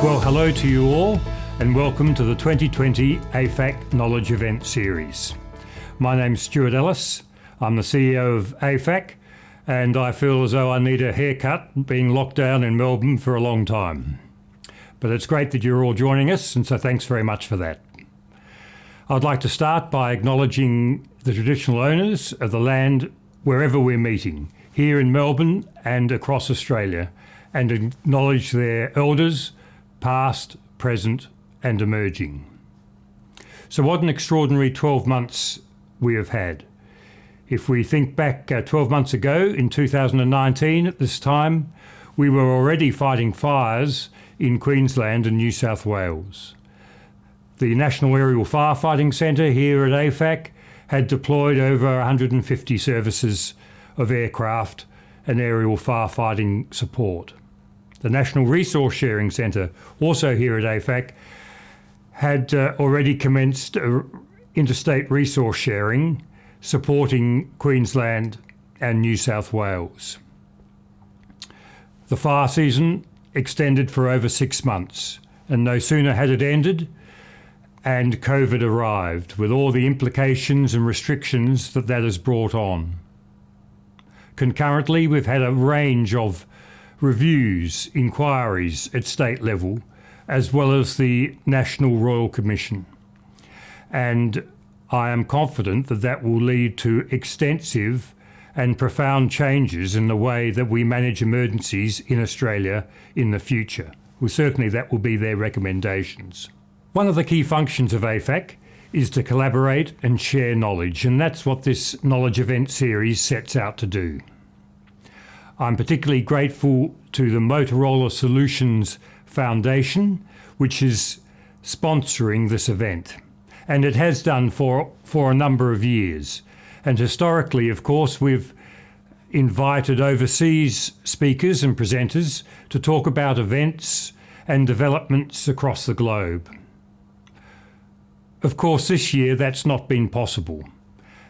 Well, hello to you all and welcome to the 2020 AFAC Knowledge Event Series. My name's Stuart Ellis. I'm the CEO of AFAC and I feel as though I need a haircut being locked down in Melbourne for a long time. But it's great that you're all joining us, and so thanks very much for that. I'd like to start by acknowledging the traditional owners of the land wherever we're meeting, here in Melbourne and across Australia, and acknowledge their elders, past, present and emerging. So what an extraordinary 12 months we have had. If we think back 12 months ago in 2019 at this time, we were already fighting fires in Queensland and New South Wales. The National Aerial Firefighting Centre here at AFAC had deployed over 150 services of aircraft and aerial firefighting support. The National Resource Sharing Centre, also here at AFAC, had already commenced interstate resource sharing, supporting Queensland and New South Wales. The fire season extended for over 6 months, and no sooner had it ended and COVID arrived, with all the implications and restrictions that has brought on. Concurrently, we've had a range of reviews, inquiries at state level, as well as the National Royal Commission. And I am confident that that will lead to extensive and profound changes in the way that we manage emergencies in Australia in the future. Well, certainly that will be their recommendations. One of the key functions of AFAC is to collaborate and share knowledge, and that's what this Knowledge Event Series sets out to do. I'm particularly grateful to the Motorola Solutions Foundation, which is sponsoring this event, and it has done for a number of years. And historically, of course, we've invited overseas speakers and presenters to talk about events and developments across the globe. Of course, this year that's not been possible,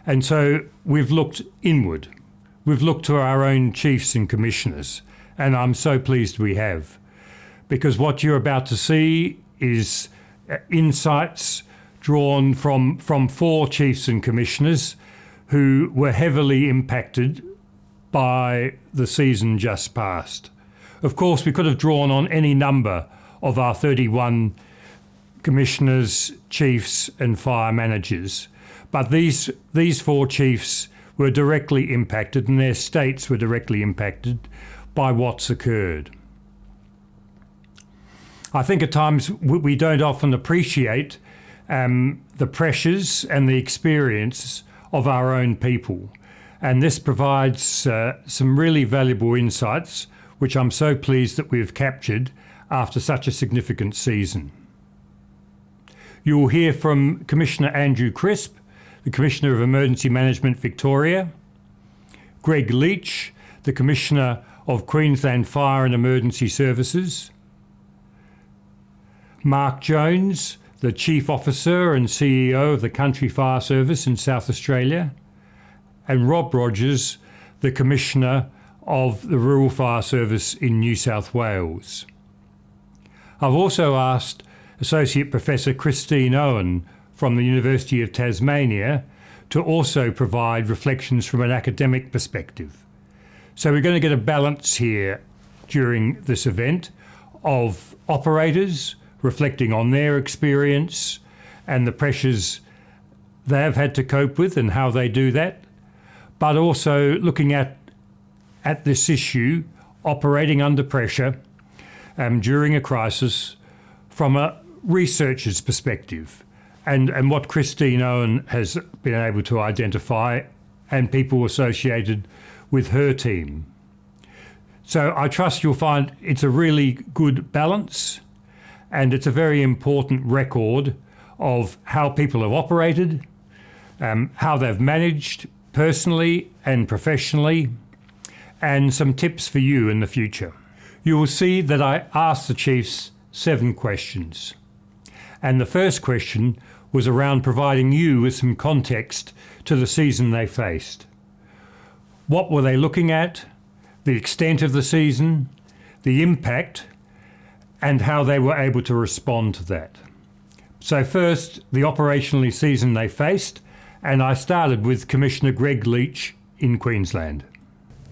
and so we've looked inward. We've looked to our own chiefs and commissioners, and I'm so pleased we have, because what you're about to see is insights drawn from 4 chiefs and commissioners who were heavily impacted by the season just past. Of course, we could have drawn on any number of our 31 commissioners, chiefs and fire managers, but these 4 chiefs were directly impacted, and their states were directly impacted by what's occurred. I think at times we don't often appreciate the pressures and the experience of our own people, and this provides some really valuable insights, which I'm so pleased that we've captured after such a significant season. You will hear from Commissioner Andrew Crisp, the Commissioner of Emergency Management Victoria, Greg Leach, the Commissioner of Queensland Fire and Emergency Services, Mark Jones, the Chief Officer and CEO of the Country Fire Service in South Australia, and Rob Rogers, the Commissioner of the Rural Fire Service in New South Wales. I've also asked Associate Professor Christine Owen from the University of Tasmania to also provide reflections from an academic perspective. So we're going to get a balance here during this event of operators reflecting on their experience and the pressures they have had to cope with and how they do that, but also looking at this issue, operating under pressure during a crisis from a researcher's perspective, and what Christine Owen has been able to identify and people associated with her team. So I trust you'll find it's a really good balance, and it's a very important record of how people have operated, how they've managed personally and professionally, and some tips for you in the future. You will see that I asked the chiefs 7 questions. And the first question was around providing you with some context to the season they faced. What were they looking at? The extent of the season, the impact, and how they were able to respond to that. So first, the operational season they faced, and I started with Commissioner Greg Leach in Queensland.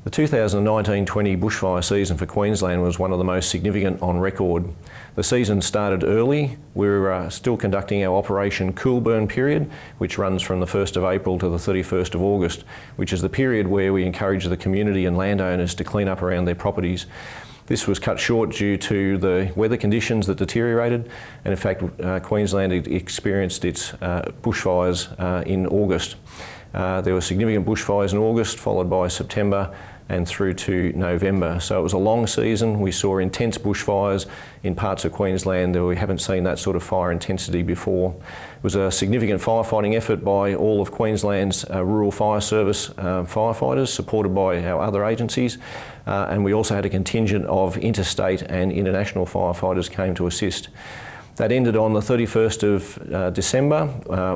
The 2019-20 bushfire season for Queensland was one of the most significant on record. The season started early. We were still conducting our Operation Cool Burn period, which runs from the 1st of April to the 31st of August, which is the period where we encourage the community and landowners to clean up around their properties. This was cut short due to the weather conditions that deteriorated, and in fact Queensland experienced its bushfires in August. There were significant bushfires in August, followed by September and through to November. So it was a long season. We saw intense bushfires in parts of Queensland that we haven't seen that sort of fire intensity before. It was a significant firefighting effort by all of Queensland's Rural Fire Service firefighters, supported by our other agencies. And we also had a contingent of interstate and international firefighters came to assist. That ended on the 31st of December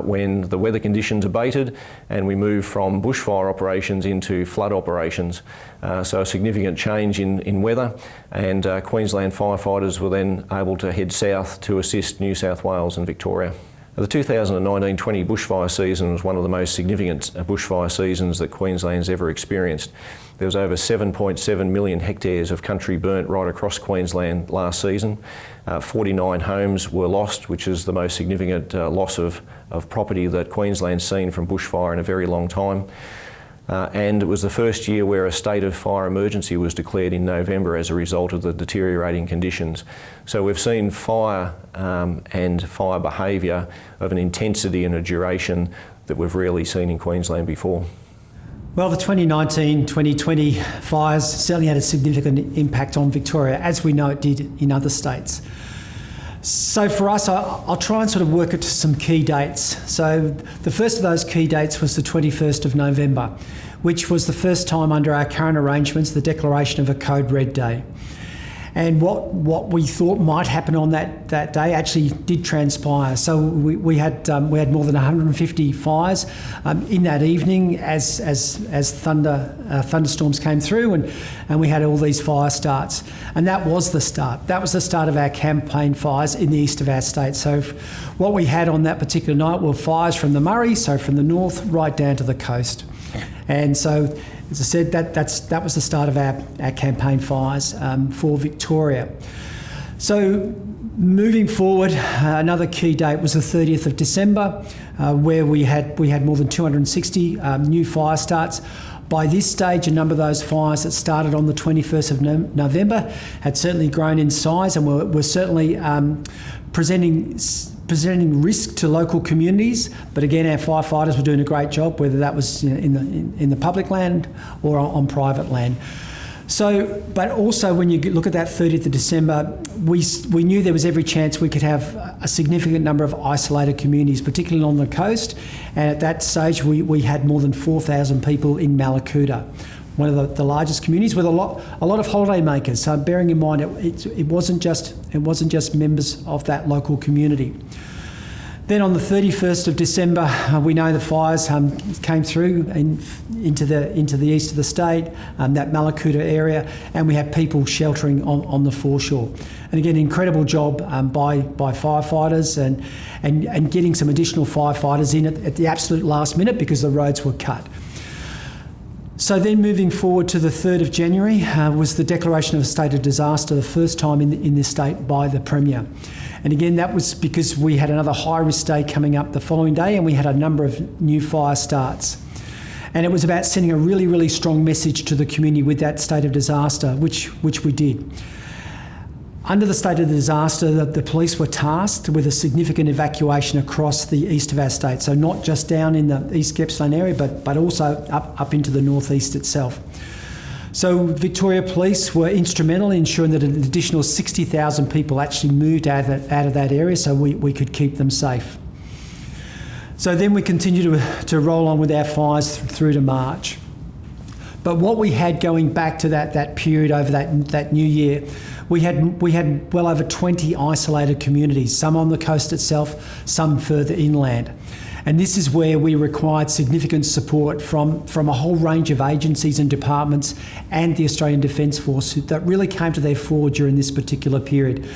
when the weather conditions abated and we moved from bushfire operations into flood operations. So a significant change in weather, and Queensland firefighters were then able to head south to assist New South Wales and Victoria. The 2019-20 bushfire season was one of the most significant bushfire seasons that Queensland's ever experienced. There was over 7.7 million hectares of country burnt right across Queensland last season. 49 homes were lost, which is the most significant loss of property that Queensland's seen from bushfire in a very long time. And it was the first year where a state of fire emergency was declared in November as a result of the deteriorating conditions. So we've seen fire and fire behaviour of an intensity and a duration that we've rarely seen in Queensland before. Well, the 2019-2020 fires certainly had a significant impact on Victoria, as we know it did in other states. So for us, I'll try and sort of work it to some key dates. So the first of those key dates was the 21st of November, which was the first time under our current arrangements, the declaration of a Code Red Day. And what we thought might happen on that day actually did transpire. So we had more than 150 fires in that evening as thunderstorms came through, and we had all these fire starts. And that was the start. That was the start of our campaign fires in the east of our state. So what we had on that particular night were fires from the Murray, so from the north right down to the coast. And so, as I said, that was the start of our campaign fires for Victoria. So moving forward, another key date was the 30th of December, where we had more than 260 new fire starts. By this stage, a number of those fires that started on the 21st of November had certainly grown in size and were certainly presenting risk to local communities, but again, our firefighters were doing a great job, whether that was in the public land or on private land. So, but also when you look at that 30th of December, we knew there was every chance we could have a significant number of isolated communities, particularly on the coast. And at that stage, we had more than 4,000 people in Mallacoota, one of the largest communities with a lot of holiday makers. So bearing in mind, it wasn't just members of that local community. Then on the 31st of December, we know the fires came through into the east of the state, that Mallacoota area, and we had people sheltering on the foreshore. And again, incredible job by firefighters and getting some additional firefighters in at the absolute last minute because the roads were cut. So then moving forward to the 3rd of January was the declaration of a state of disaster, the first time in this state by the Premier. And again, that was because we had another high-risk day coming up the following day and we had a number of new fire starts. And it was about sending a really, really strong message to the community with that state of disaster, which we did. Under the state of disaster, the police were tasked with a significant evacuation across the east of our state. So not just down in the East Gippsland area, but also up into the northeast itself. So Victoria Police were instrumental in ensuring that an additional 60,000 people actually moved out of that area so we could keep them safe. So then we continued to roll on with our fires through to March. But what we had going back to that period over that new year, we had well over 20 isolated communities, some on the coast itself, some further inland. And this is where we required significant support from a whole range of agencies and departments and the Australian Defence Force that really came to their fore during this particular period.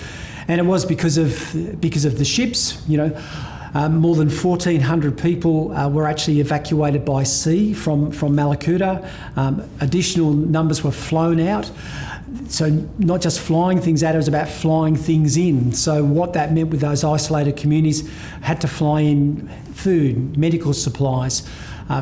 And it was because of the ships, more than 1,400 people were actually evacuated by sea from Malakuta. Additional numbers were flown out. So not just flying things out, it was about flying things in. So what that meant with those isolated communities, had to fly in food, medical supplies,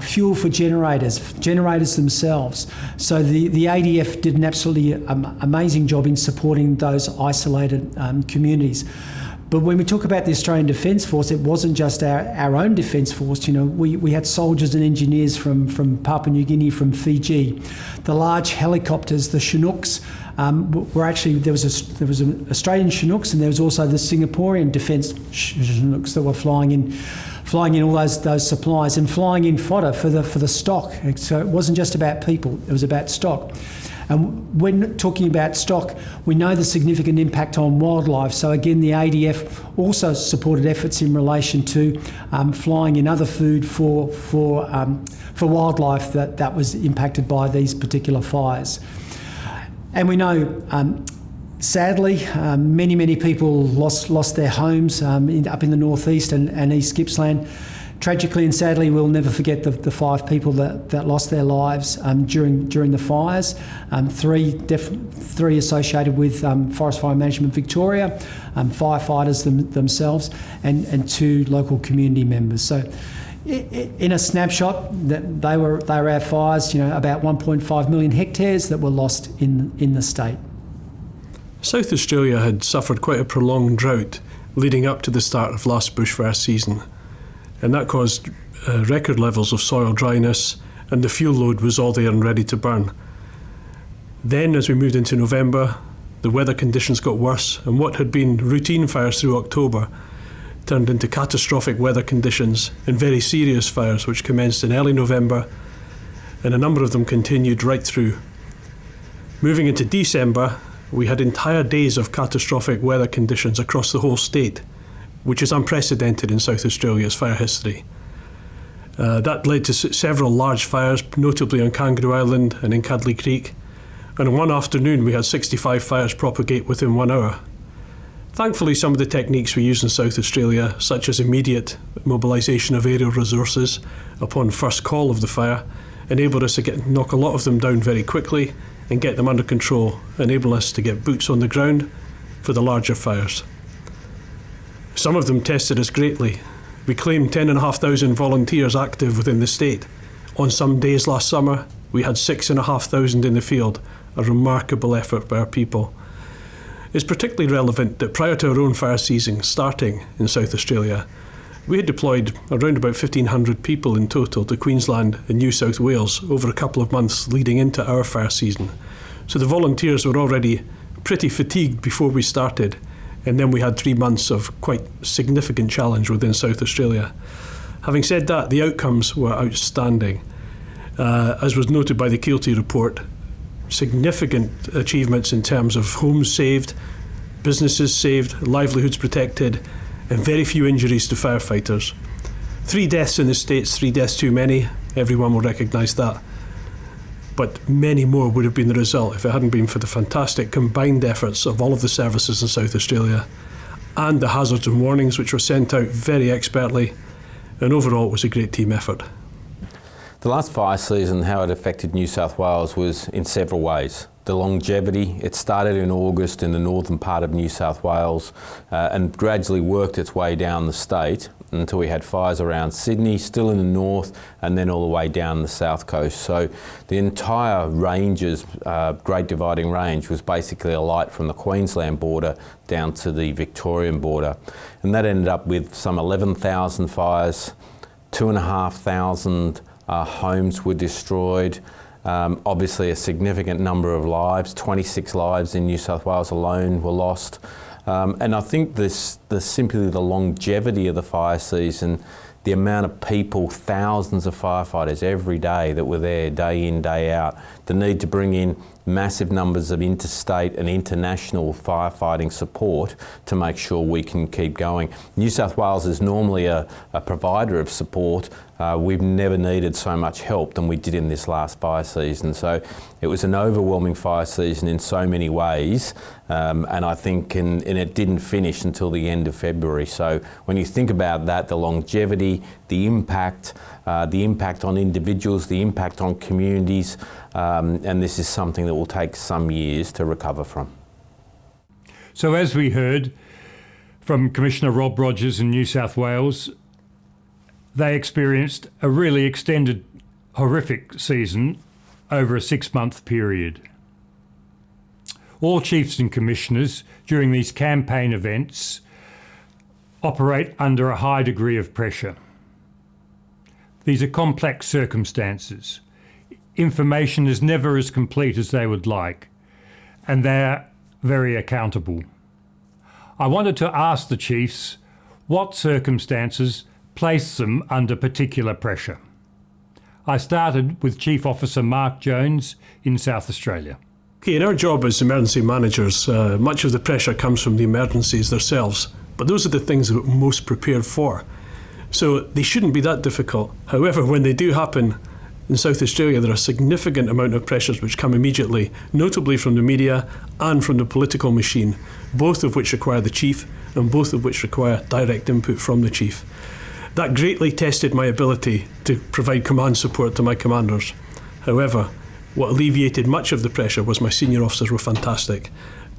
fuel for generators themselves. So the ADF did an absolutely amazing job in supporting those isolated communities. But when we talk about the Australian Defence Force, it wasn't just our own Defence Force. We had soldiers and engineers from Papua New Guinea, from Fiji. The large helicopters, the Chinooks, were actually, there was an Australian Chinooks, and there was also the Singaporean Defence Chinooks that were flying in all those supplies and flying in fodder for the stock. So it wasn't just about people; it was about stock. And when talking about stock, we know the significant impact on wildlife. So again, the ADF also supported efforts in relation to flying in other food for wildlife that was impacted by these particular fires. And we know, sadly, many people lost their homes up in the northeast and East Gippsland. Tragically and sadly, we'll never forget the 5 people that lost their lives during the fires. Three associated with Forest Fire Management Victoria, firefighters themselves, and 2 local community members. So, in a snapshot, they were our fires. About 1.5 million hectares that were lost in the state. South Australia had suffered quite a prolonged drought leading up to the start of last bushfire season. And that caused record levels of soil dryness, and the fuel load was all there and ready to burn. Then, as we moved into November, the weather conditions got worse, and what had been routine fires through October turned into catastrophic weather conditions and very serious fires, which commenced in early November, and a number of them continued right through. Moving into December, we had entire days of catastrophic weather conditions across the whole state, which is unprecedented in South Australia's fire history. That led to several large fires, notably on Kangaroo Island and in Cadley Creek. And in one afternoon, we had 65 fires propagate within 1 hour. Thankfully, some of the techniques we use in South Australia, such as immediate mobilisation of aerial resources upon first call of the fire, enabled us to knock a lot of them down very quickly and get them under control, enabling us to get boots on the ground for the larger fires. Some of them tested us greatly. We claimed 10,500 volunteers active within the state. On some days last summer, we had 6,500 in the field, a remarkable effort by our people. It's particularly relevant that prior to our own fire season starting in South Australia, we had deployed around about 1,500 people in total to Queensland and New South Wales over a couple of months leading into our fire season. So the volunteers were already pretty fatigued before we started. And then we had 3 months of quite significant challenge within South Australia. Having said that, the outcomes were outstanding. As was noted by the Keelty report, significant achievements in terms of homes saved, businesses saved, livelihoods protected, and very few injuries to firefighters. 3 deaths in the States, 3 deaths too many, everyone will recognise that. But many more would have been the result if it hadn't been for the fantastic combined efforts of all of the services in South Australia and the hazards and warnings which were sent out very expertly, and overall it was a great team effort. The last fire season, how it affected New South Wales was in several ways. The longevity, it started in August in the northern part of New South Wales and gradually worked its way down the state until we had fires around Sydney, still in the north, and then all the way down the south coast. So the entire range's Great Dividing Range was basically alight from the Queensland border down to the Victorian border. And that ended up with some 11,000 fires, 2,500 homes were destroyed. Obviously a significant number of lives, 26 lives in New South Wales alone were lost. And I think simply the longevity of the fire season the amount of people, thousands of firefighters every day that were there day in, day out, the need to bring in massive numbers of interstate and international firefighting support to make sure we can keep going. New South Wales is normally a provider of support. We've never needed so much help than we did in this last fire season. So it was an overwhelming fire season in so many ways, and I think and it didn't finish until the end of February. So when you think about that, the longevity, the impact on individuals, the impact on communities, and this is something that will take some years to recover from. So as we heard from Commissioner Rob Rogers in New South Wales, they experienced a really extended, horrific season over a 6-month period. All chiefs and commissioners during these campaign events operate under a high degree of pressure. These are complex circumstances. Information is never as complete as they would like, and they're very accountable. I wanted to ask the chiefs what circumstances place them under particular pressure. I started with Chief Officer Mark Jones in South Australia. Okay, in our job as emergency managers, much of the pressure comes from the emergencies themselves, but those are the things that we're most prepared for. So they shouldn't be that difficult. However, when they do happen in South Australia, there are a significant amount of pressures which come immediately, notably from the media and from the political machine, both of which require the chief and both of which require direct input from the chief. That greatly tested my ability to provide command support to my commanders. However, what alleviated much of the pressure was my senior officers were fantastic.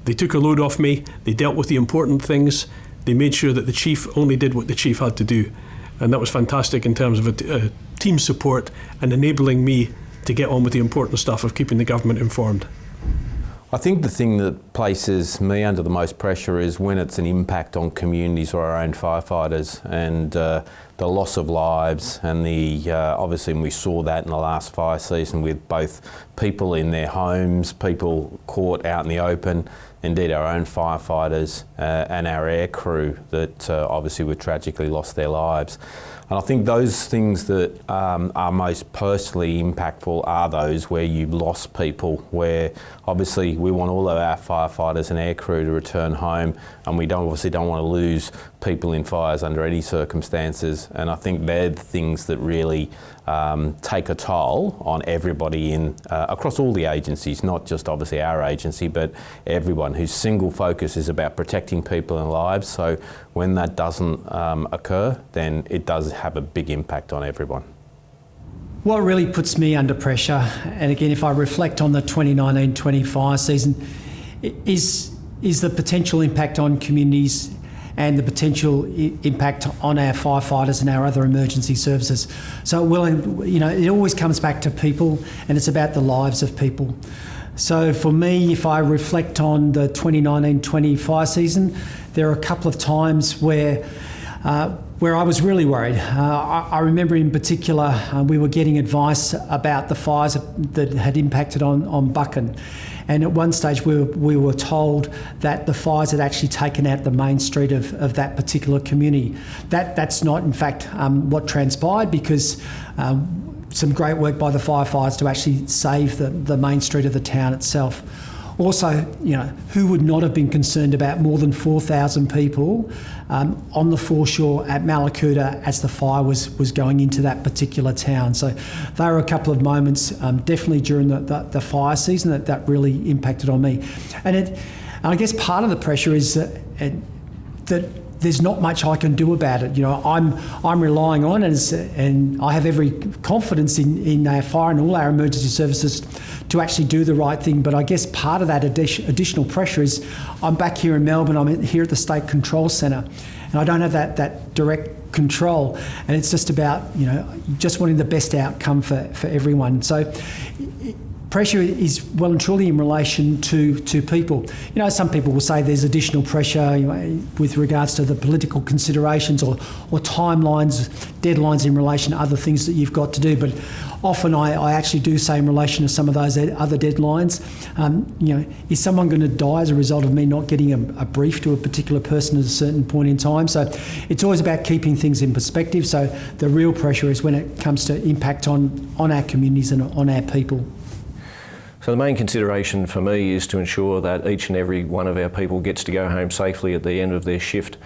They took a load off me, they dealt with the important things, they made sure that the chief only did what the chief had to do. And that was fantastic in terms of a team support and enabling me to get on with the important stuff of keeping the government informed. I think the thing that places me under the most pressure is when it's an impact on communities or our own firefighters, and the loss of lives, and the obviously we saw that in the last fire season with both people in their homes, people caught out in the open, indeed our own firefighters and our air crew that obviously were tragically lost their lives. And I think those things that are most personally impactful are those where you've lost people, where obviously we want all of our firefighters and air crew to return home, and we obviously don't want to lose people in fires under any circumstances. And I think they're the things that really take a toll on everybody in across all the agencies, not just obviously our agency, but everyone whose single focus is about protecting people and lives. So when that doesn't occur, then it does have a big impact on everyone. What really puts me under pressure, and again, if I reflect on the 2019-20 fire season, is the potential impact on communities and the potential impact on our firefighters and our other emergency services. So, it always comes back to people, and it's about the lives of people. So for me, if I reflect on the 2019-20 fire season, there are a couple of times where I was really worried. I remember in particular, we were getting advice about the fires that had impacted on Buchan. And at one stage we were told that the fires had actually taken out the main street of that particular community. That's not in fact what transpired, because some great work by the firefighters to actually save the main street of the town itself. Also, who would not have been concerned about more than 4,000 people on the foreshore at Mallacoota as the fire was going into that particular town? So there were a couple of moments, definitely during the fire season, that really impacted on me. And I guess part of the pressure is that there's not much I can do about it. I'm relying on, and I have every confidence in our fire and all our emergency services to actually do the right thing. But I guess part of that additional pressure is I'm back here in Melbourne, I'm here at the State Control Centre, and I don't have that direct control. And it's just about, just wanting the best outcome for everyone. So pressure is well and truly in relation to people. Some people will say there's additional pressure with regards to the political considerations or timelines, deadlines in relation to other things that you've got to do. But often I actually do say in relation to some of those other deadlines, is someone going to die as a result of me not getting a brief to a particular person at a certain point in time? So it's always about keeping things in perspective. So the real pressure is when it comes to impact on our communities and on our people. So the main consideration for me is to ensure that each and every one of our people gets to go home safely at the end of their shift,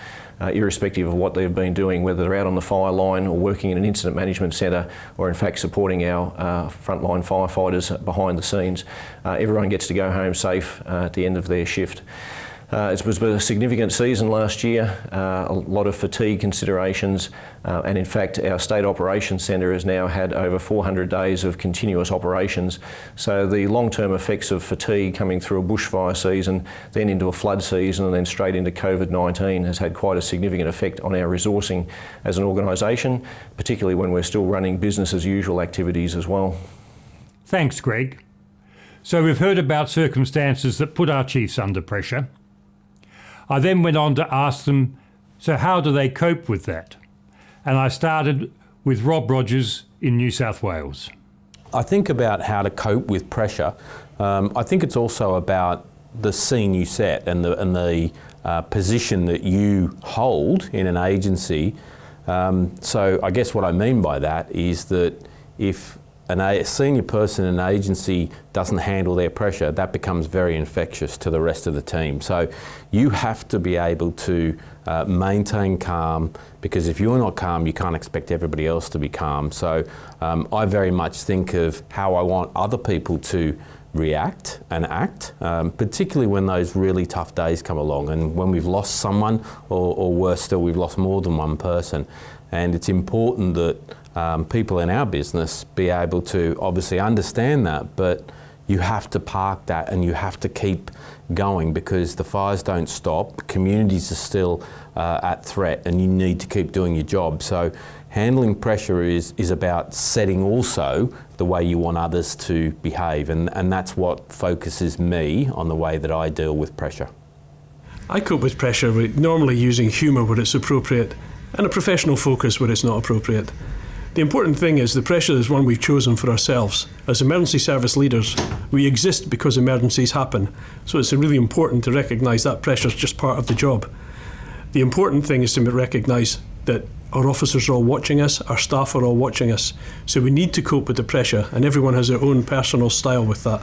irrespective of what they've been doing, whether they're out on the fire line or working in an incident management centre or in fact supporting our frontline firefighters behind the scenes. Everyone gets to go home safe at the end of their shift. It was a significant season last year, a lot of fatigue considerations, and in fact our State Operations Centre has now had over 400 days of continuous operations. So the long-term effects of fatigue coming through a bushfire season, then into a flood season and then straight into COVID-19 has had quite a significant effect on our resourcing as an organisation, particularly when we're still running business as usual activities as well. Thanks, Greg. So we've heard about circumstances that put our chiefs under pressure. I then went on to ask them, so how do they cope with that? And I started with Rob Rogers in New South Wales. I think about how to cope with pressure. I think it's also about the scene you set and the position that you hold in an agency. So I guess what I mean by that is that if a senior person in an agency doesn't handle their pressure, that becomes very infectious to the rest of the team. So you have to be able to maintain calm, because if you're not calm, you can't expect everybody else to be calm. So I very much think of how I want other people to react and act, particularly when those really tough days come along and when we've lost someone, or worse still, we've lost more than one person. And it's important that people in our business be able to obviously understand that, but you have to park that and you have to keep going, because the fires don't stop, communities are still at threat, and you need to keep doing your job. So handling pressure is about setting also the way you want others to behave, and that's what focuses me on the way that I deal with pressure. I cope with pressure with normally using humour where it's appropriate and a professional focus where it's not appropriate. The important thing is the pressure is one we've chosen for ourselves. As emergency service leaders, we exist because emergencies happen. So it's really important to recognise that pressure is just part of the job. The important thing is to recognise that our officers are all watching us, our staff are all watching us. So we need to cope with the pressure, and everyone has their own personal style with that.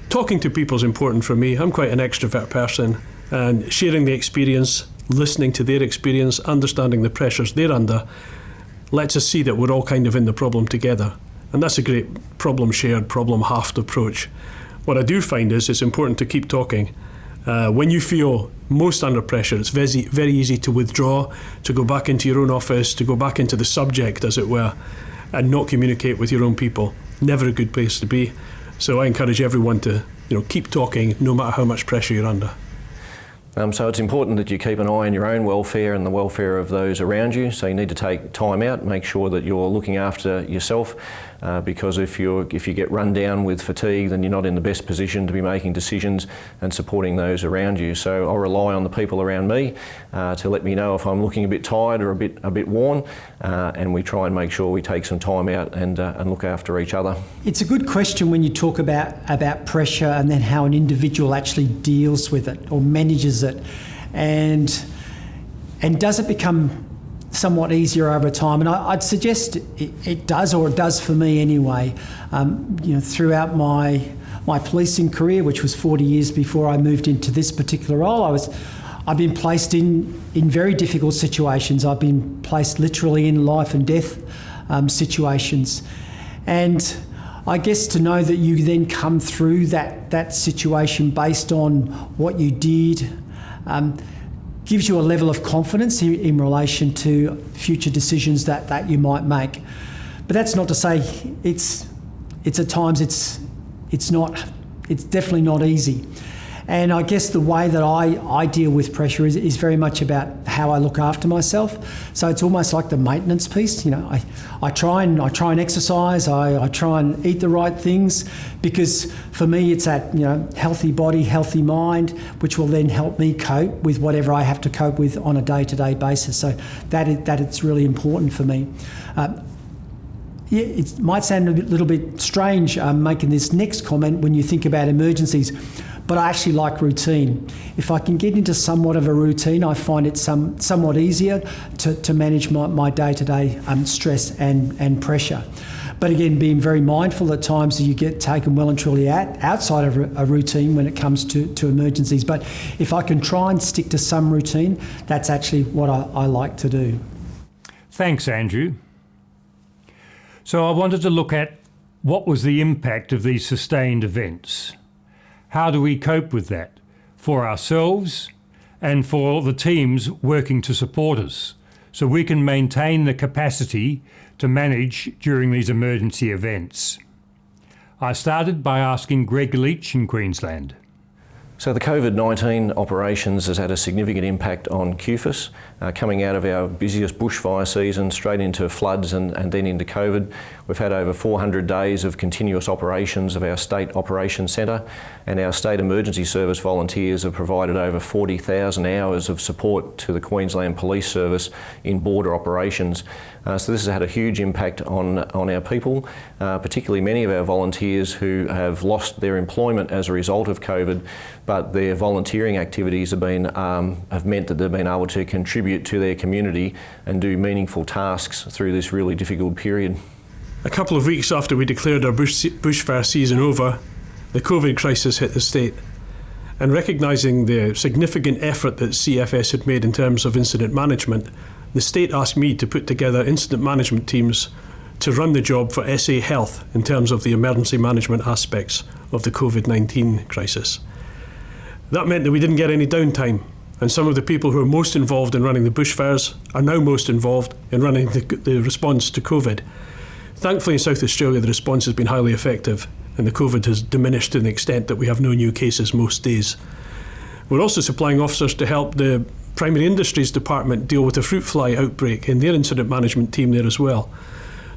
Talking to people is important for me. I'm quite an extrovert person, and sharing the experience, listening to their experience, understanding the pressures they're under, lets us see that we're all kind of in the problem together. And that's a great problem shared, problem halved approach. What I do find is it's important to keep talking. When you feel most under pressure, it's very easy to withdraw, to go back into your own office, to go back into the subject, as it were, and not communicate with your own people. Never a good place to be. So I encourage everyone to keep talking no matter how much pressure you're under. So it's important that you keep an eye on your own welfare and the welfare of those around you. So you need to take time out, make sure that you're looking after yourself, because if you get run down with fatigue, then you're not in the best position to be making decisions and supporting those around you. So I'll rely on the people around me to let me know if I'm looking a bit tired or a bit worn, and we try and make sure we take some time out and look after each other. It's a good question when you talk about pressure and then how an individual actually deals with it or manages it, and does it become somewhat easier over time? And I'd suggest it does, or it does for me anyway. Throughout my policing career, which was 40 years before I moved into this particular role, I've been placed in very difficult situations. I've been placed literally in life and death situations, and I guess to know that you then come through that situation based on what you did gives you a level of confidence in relation to future decisions that you might make. But that's not to say it's at times it's definitely not easy. And I guess the way that I deal with pressure is very much about how I look after myself. So it's almost like the maintenance piece. You know, I try and exercise. I try and eat the right things, because for me it's that, you know, healthy body, healthy mind, which will then help me cope with whatever I have to cope with on a day-to-day basis. So that it's really important for me. Yeah, it might sound a little bit strange making this next comment when you think about emergencies, but I actually like routine. If I can get into somewhat of a routine, I find it somewhat easier to manage my day-to-day stress and pressure. But again, being very mindful at times that you get taken well and truly outside of a routine when it comes to emergencies. But if I can try and stick to some routine, that's actually what I like to do. Thanks, Andrew. So I wanted to look at what was the impact of these sustained events. How do we cope with that for ourselves and for the teams working to support us, so we can maintain the capacity to manage during these emergency events? I started by asking Greg Leach in Queensland. So the COVID-19 operations has had a significant impact on QFIS, coming out of our busiest bushfire season straight into floods and then into COVID. We've had over 400 days of continuous operations of our State Operations Centre, and our State Emergency Service volunteers have provided over 40,000 hours of support to the Queensland Police Service in border operations. So this has had a huge impact on our people, particularly many of our volunteers who have lost their employment as a result of COVID, but their volunteering activities have meant that they've been able to contribute to their community and do meaningful tasks through this really difficult period. A couple of weeks after we declared our bushfire season over, the COVID crisis hit the state. And recognising the significant effort that CFS had made in terms of incident management, the state asked me to put together incident management teams to run the job for SA Health in terms of the emergency management aspects of the COVID-19 crisis. That meant that we didn't get any downtime, and some of the people who are most involved in running the bushfires are now most involved in running the response to COVID. Thankfully in South Australia the response has been highly effective, and the COVID has diminished to the extent that we have no new cases most days. We're also supplying officers to help the Primary Industries Department deal with the fruit fly outbreak in their incident management team there as well.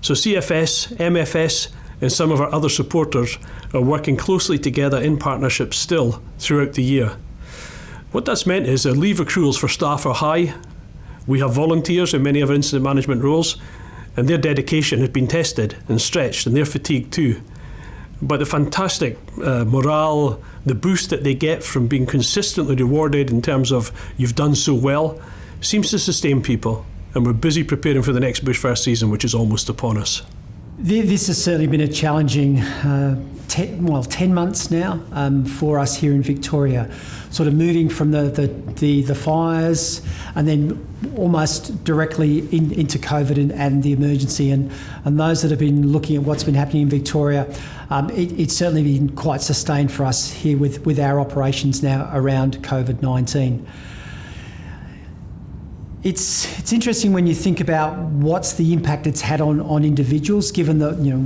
So CFS, MFS and some of our other supporters are working closely together in partnership still throughout the year. What that's meant is that leave accruals for staff are high. We have volunteers in many of our incident management roles, and their dedication has been tested and stretched, and they're fatigued too. But the fantastic morale, the boost that they get from being consistently rewarded in terms of you've done so well, seems to sustain people, and we're busy preparing for the next bushfire season, which is almost upon us. This has certainly been a challenging 10 months now for us here in Victoria, sort of moving from the fires and then almost directly into COVID and the emergency. And those that have been looking at what's been happening in Victoria, it's certainly been quite sustained for us here with our operations now around COVID-19. It's interesting when you think about what's the impact it's had on individuals, given that, you know,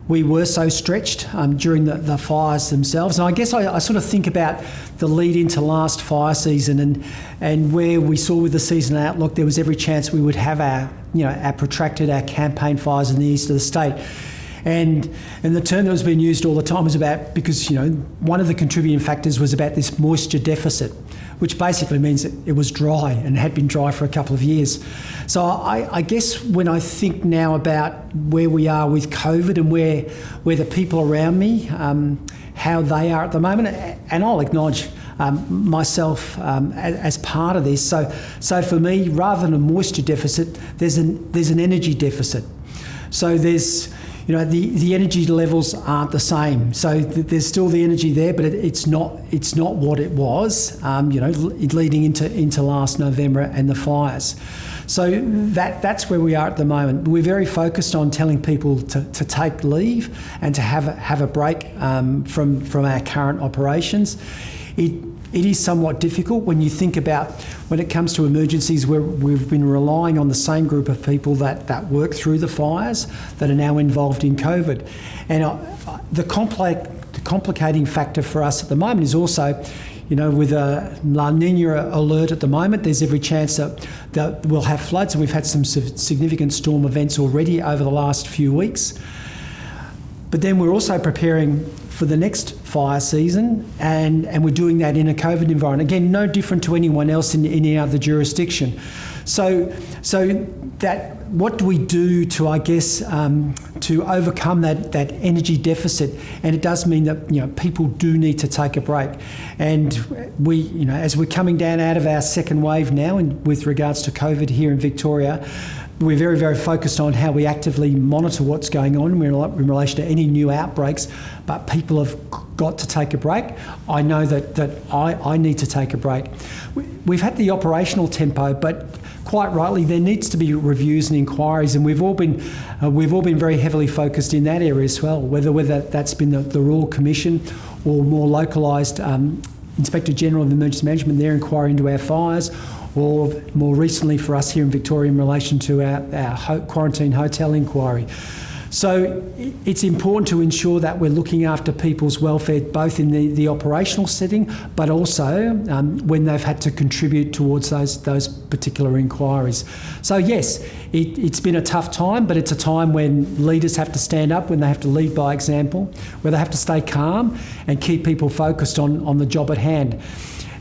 we were so stretched during the fires themselves. And I guess I sort of think about the lead into last fire season and where we saw with the season outlook, there was every chance we would have our campaign fires in the east of the state. And the term that was being used all the time was about, because, you know, one of the contributing factors was about this moisture deficit, which basically means that it was dry and had been dry for a couple of years. So I guess when I think now about where we are with COVID and where the people around me, how they are at the moment, and I'll acknowledge myself as part of this. So for me, rather than a moisture deficit, there's an energy deficit. So there's, you know, the energy levels aren't the same. So there's still the energy there, but it's not what it was, leading into last November and the fires. So that's where we are at the moment. We're very focused on telling people to take leave and to have a break from our current operations. It is somewhat difficult when you think about when it comes to emergencies where we've been relying on the same group of people that work through the fires that are now involved in COVID. And the complicating factor for us at the moment is also, with a La Nina alert at the moment, there's every chance that we'll have floods, and we've had some significant storm events already over the last few weeks. But then we're also preparing for the next fire season, and we're doing that in a COVID environment. Again, no different to anyone else in any other jurisdiction. So that what do we do to, I guess, to overcome that energy deficit? And it does mean that people do need to take a break. And we, as we're coming down out of our second wave now, with regards to COVID here in Victoria, we're very, very focused on how we actively monitor what's going on in relation to any new outbreaks, but people have got to take a break. I know that I need to take a break. We've had the operational tempo, but quite rightly, there needs to be reviews and inquiries, and we've all been very heavily focused in that area as well, whether that's been the Royal Commission or more localised Inspector General of Emergency Management, their inquiry into our fires, or more recently for us here in Victoria in relation to our quarantine hotel inquiry. So it's important to ensure that we're looking after people's welfare, both in the operational setting, but also when they've had to contribute towards those particular inquiries. So yes, it's been a tough time, but it's a time when leaders have to stand up, when they have to lead by example, where they have to stay calm and keep people focused on the job at hand.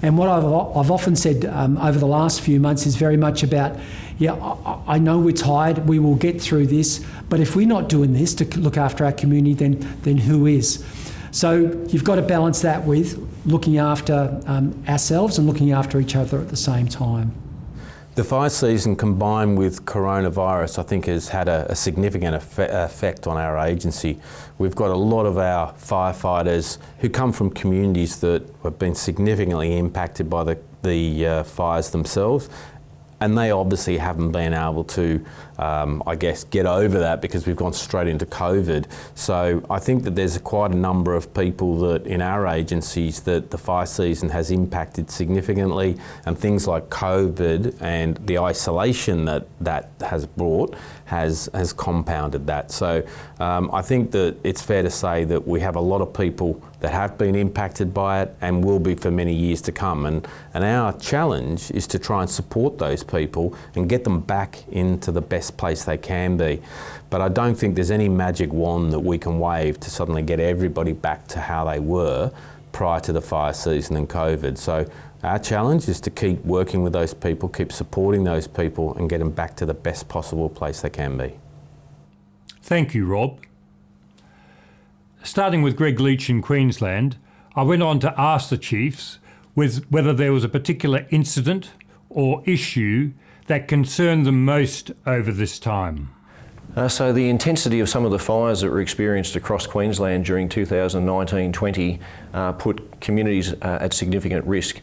And what I've often said over the last few months is very much about, I know we're tired, we will get through this, but if we're not doing this to look after our community, then who is? So you've got to balance that with looking after ourselves and looking after each other at the same time. The fire season combined with coronavirus, I think, has had a significant effect on our agency. We've got a lot of our firefighters who come from communities that have been significantly impacted by the fires themselves, and they obviously haven't been able to, get over that because we've gone straight into COVID. So I think that there's quite a number of people that in our agencies that the fire season has impacted significantly, and things like COVID and the isolation that has brought has compounded that. So I think that it's fair to say that we have a lot of people that have been impacted by it and will be for many years to come. And our challenge is to try and support those people and get them back into the best place they can be. But I don't think there's any magic wand that we can wave to suddenly get everybody back to how they were prior to the fire season and COVID. So our challenge is to keep working with those people, keep supporting those people and get them back to the best possible place they can be. Thank you, Rob. Starting with Greg Leach in Queensland, I went on to ask the chiefs whether there was a particular incident or issue that concerned them most over this time. So the intensity of some of the fires that were experienced across Queensland during 2019-20 put communities at significant risk.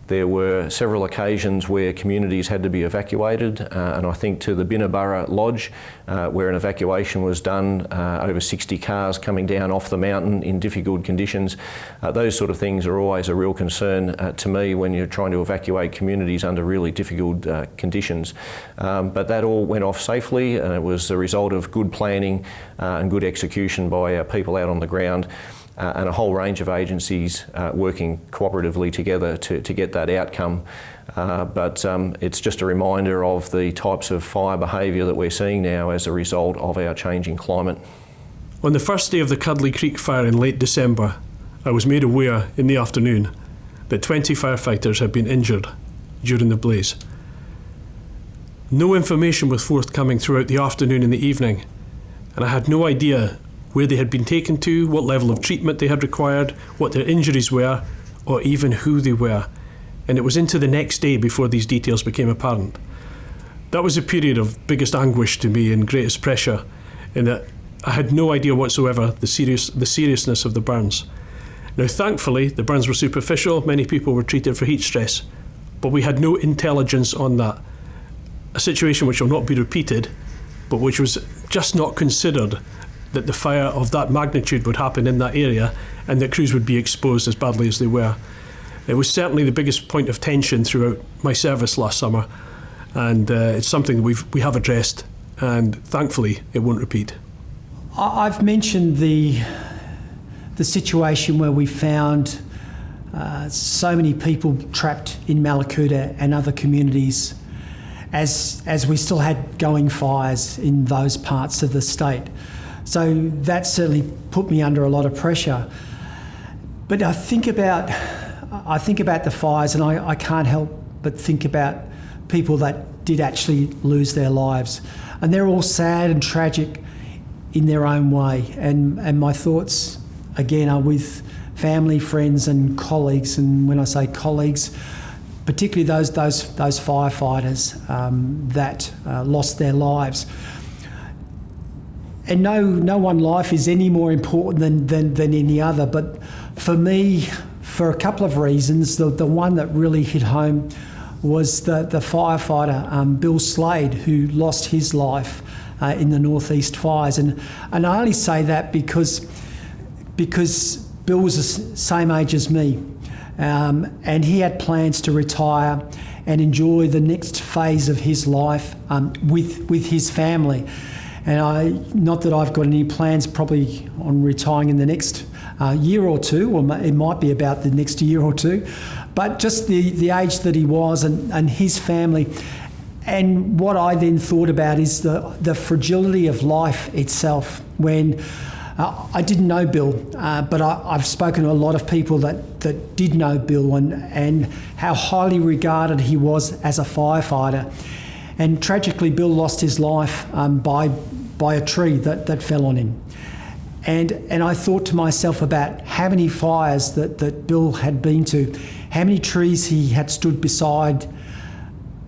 There were several occasions where communities had to be evacuated, and I think to the Binnaburra Lodge, where an evacuation was done, over 60 cars coming down off the mountain in difficult conditions. Those sort of things are always a real concern to me when you're trying to evacuate communities under really difficult conditions. But that all went off safely, and it was the result of good planning and good execution by our people out on the ground. And a whole range of agencies working cooperatively together to get that outcome. But it's just a reminder of the types of fire behaviour that we're seeing now as a result of our changing climate. On the first day of the Cudley Creek fire in late December, I was made aware in the afternoon that 20 firefighters had been injured during the blaze. No information was forthcoming throughout the afternoon and the evening, and I had no idea where they had been taken to, what level of treatment they had required, what their injuries were, or even who they were. And it was into the next day before these details became apparent. That was a period of biggest anguish to me and greatest pressure, in that I had no idea whatsoever the seriousness of the burns. Now thankfully, the burns were superficial, many people were treated for heat stress, but we had no intelligence on that. A situation which will not be repeated, but which was just not considered, that the fire of that magnitude would happen in that area and that crews would be exposed as badly as they were. It was certainly the biggest point of tension throughout my service last summer, and it's something that we have addressed, and thankfully it won't repeat. I've mentioned the situation where we found so many people trapped in Malakuta and other communities as we still had going fires in those parts of the state. So that certainly put me under a lot of pressure. But I think about the fires, and I can't help but think about people that did actually lose their lives. And they're all sad and tragic in their own way. And my thoughts, again, are with family, friends and colleagues. And when I say colleagues, particularly those firefighters that lost their lives. And no one life is any more important than any other. But for me, for a couple of reasons, the one that really hit home was the firefighter, Bill Slade, who lost his life in the northeast fires. And I only say that because Bill was the same age as me. And he had plans to retire and enjoy the next phase of his life with his family. And not that I've got any plans probably on retiring in the next year or two, or it might be about the next year or two, but just the age that he was and his family. And what I then thought about is the fragility of life itself. When I didn't know Bill, but I've spoken to a lot of people that did know Bill and how highly regarded he was as a firefighter. And tragically, Bill lost his life by a tree that fell on him. And I thought to myself about how many fires that Bill had been to, how many trees he had stood beside,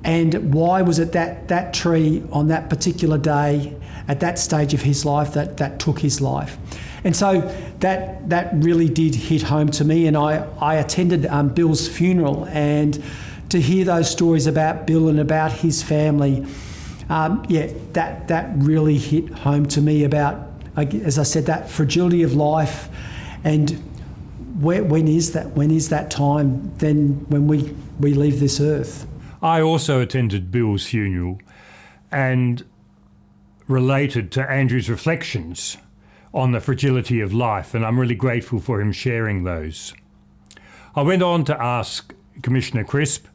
and why was it that tree on that particular day at that stage of his life that took his life. And so that really did hit home to me, and I attended Bill's funeral, and to hear those stories about Bill and about his family, that really hit home to me about, as I said, that fragility of life. And when is that time then when we leave this earth? I also attended Bill's funeral and related to Andrew's reflections on the fragility of life, and I'm really grateful for him sharing those. I went on to ask Commissioner Crisp,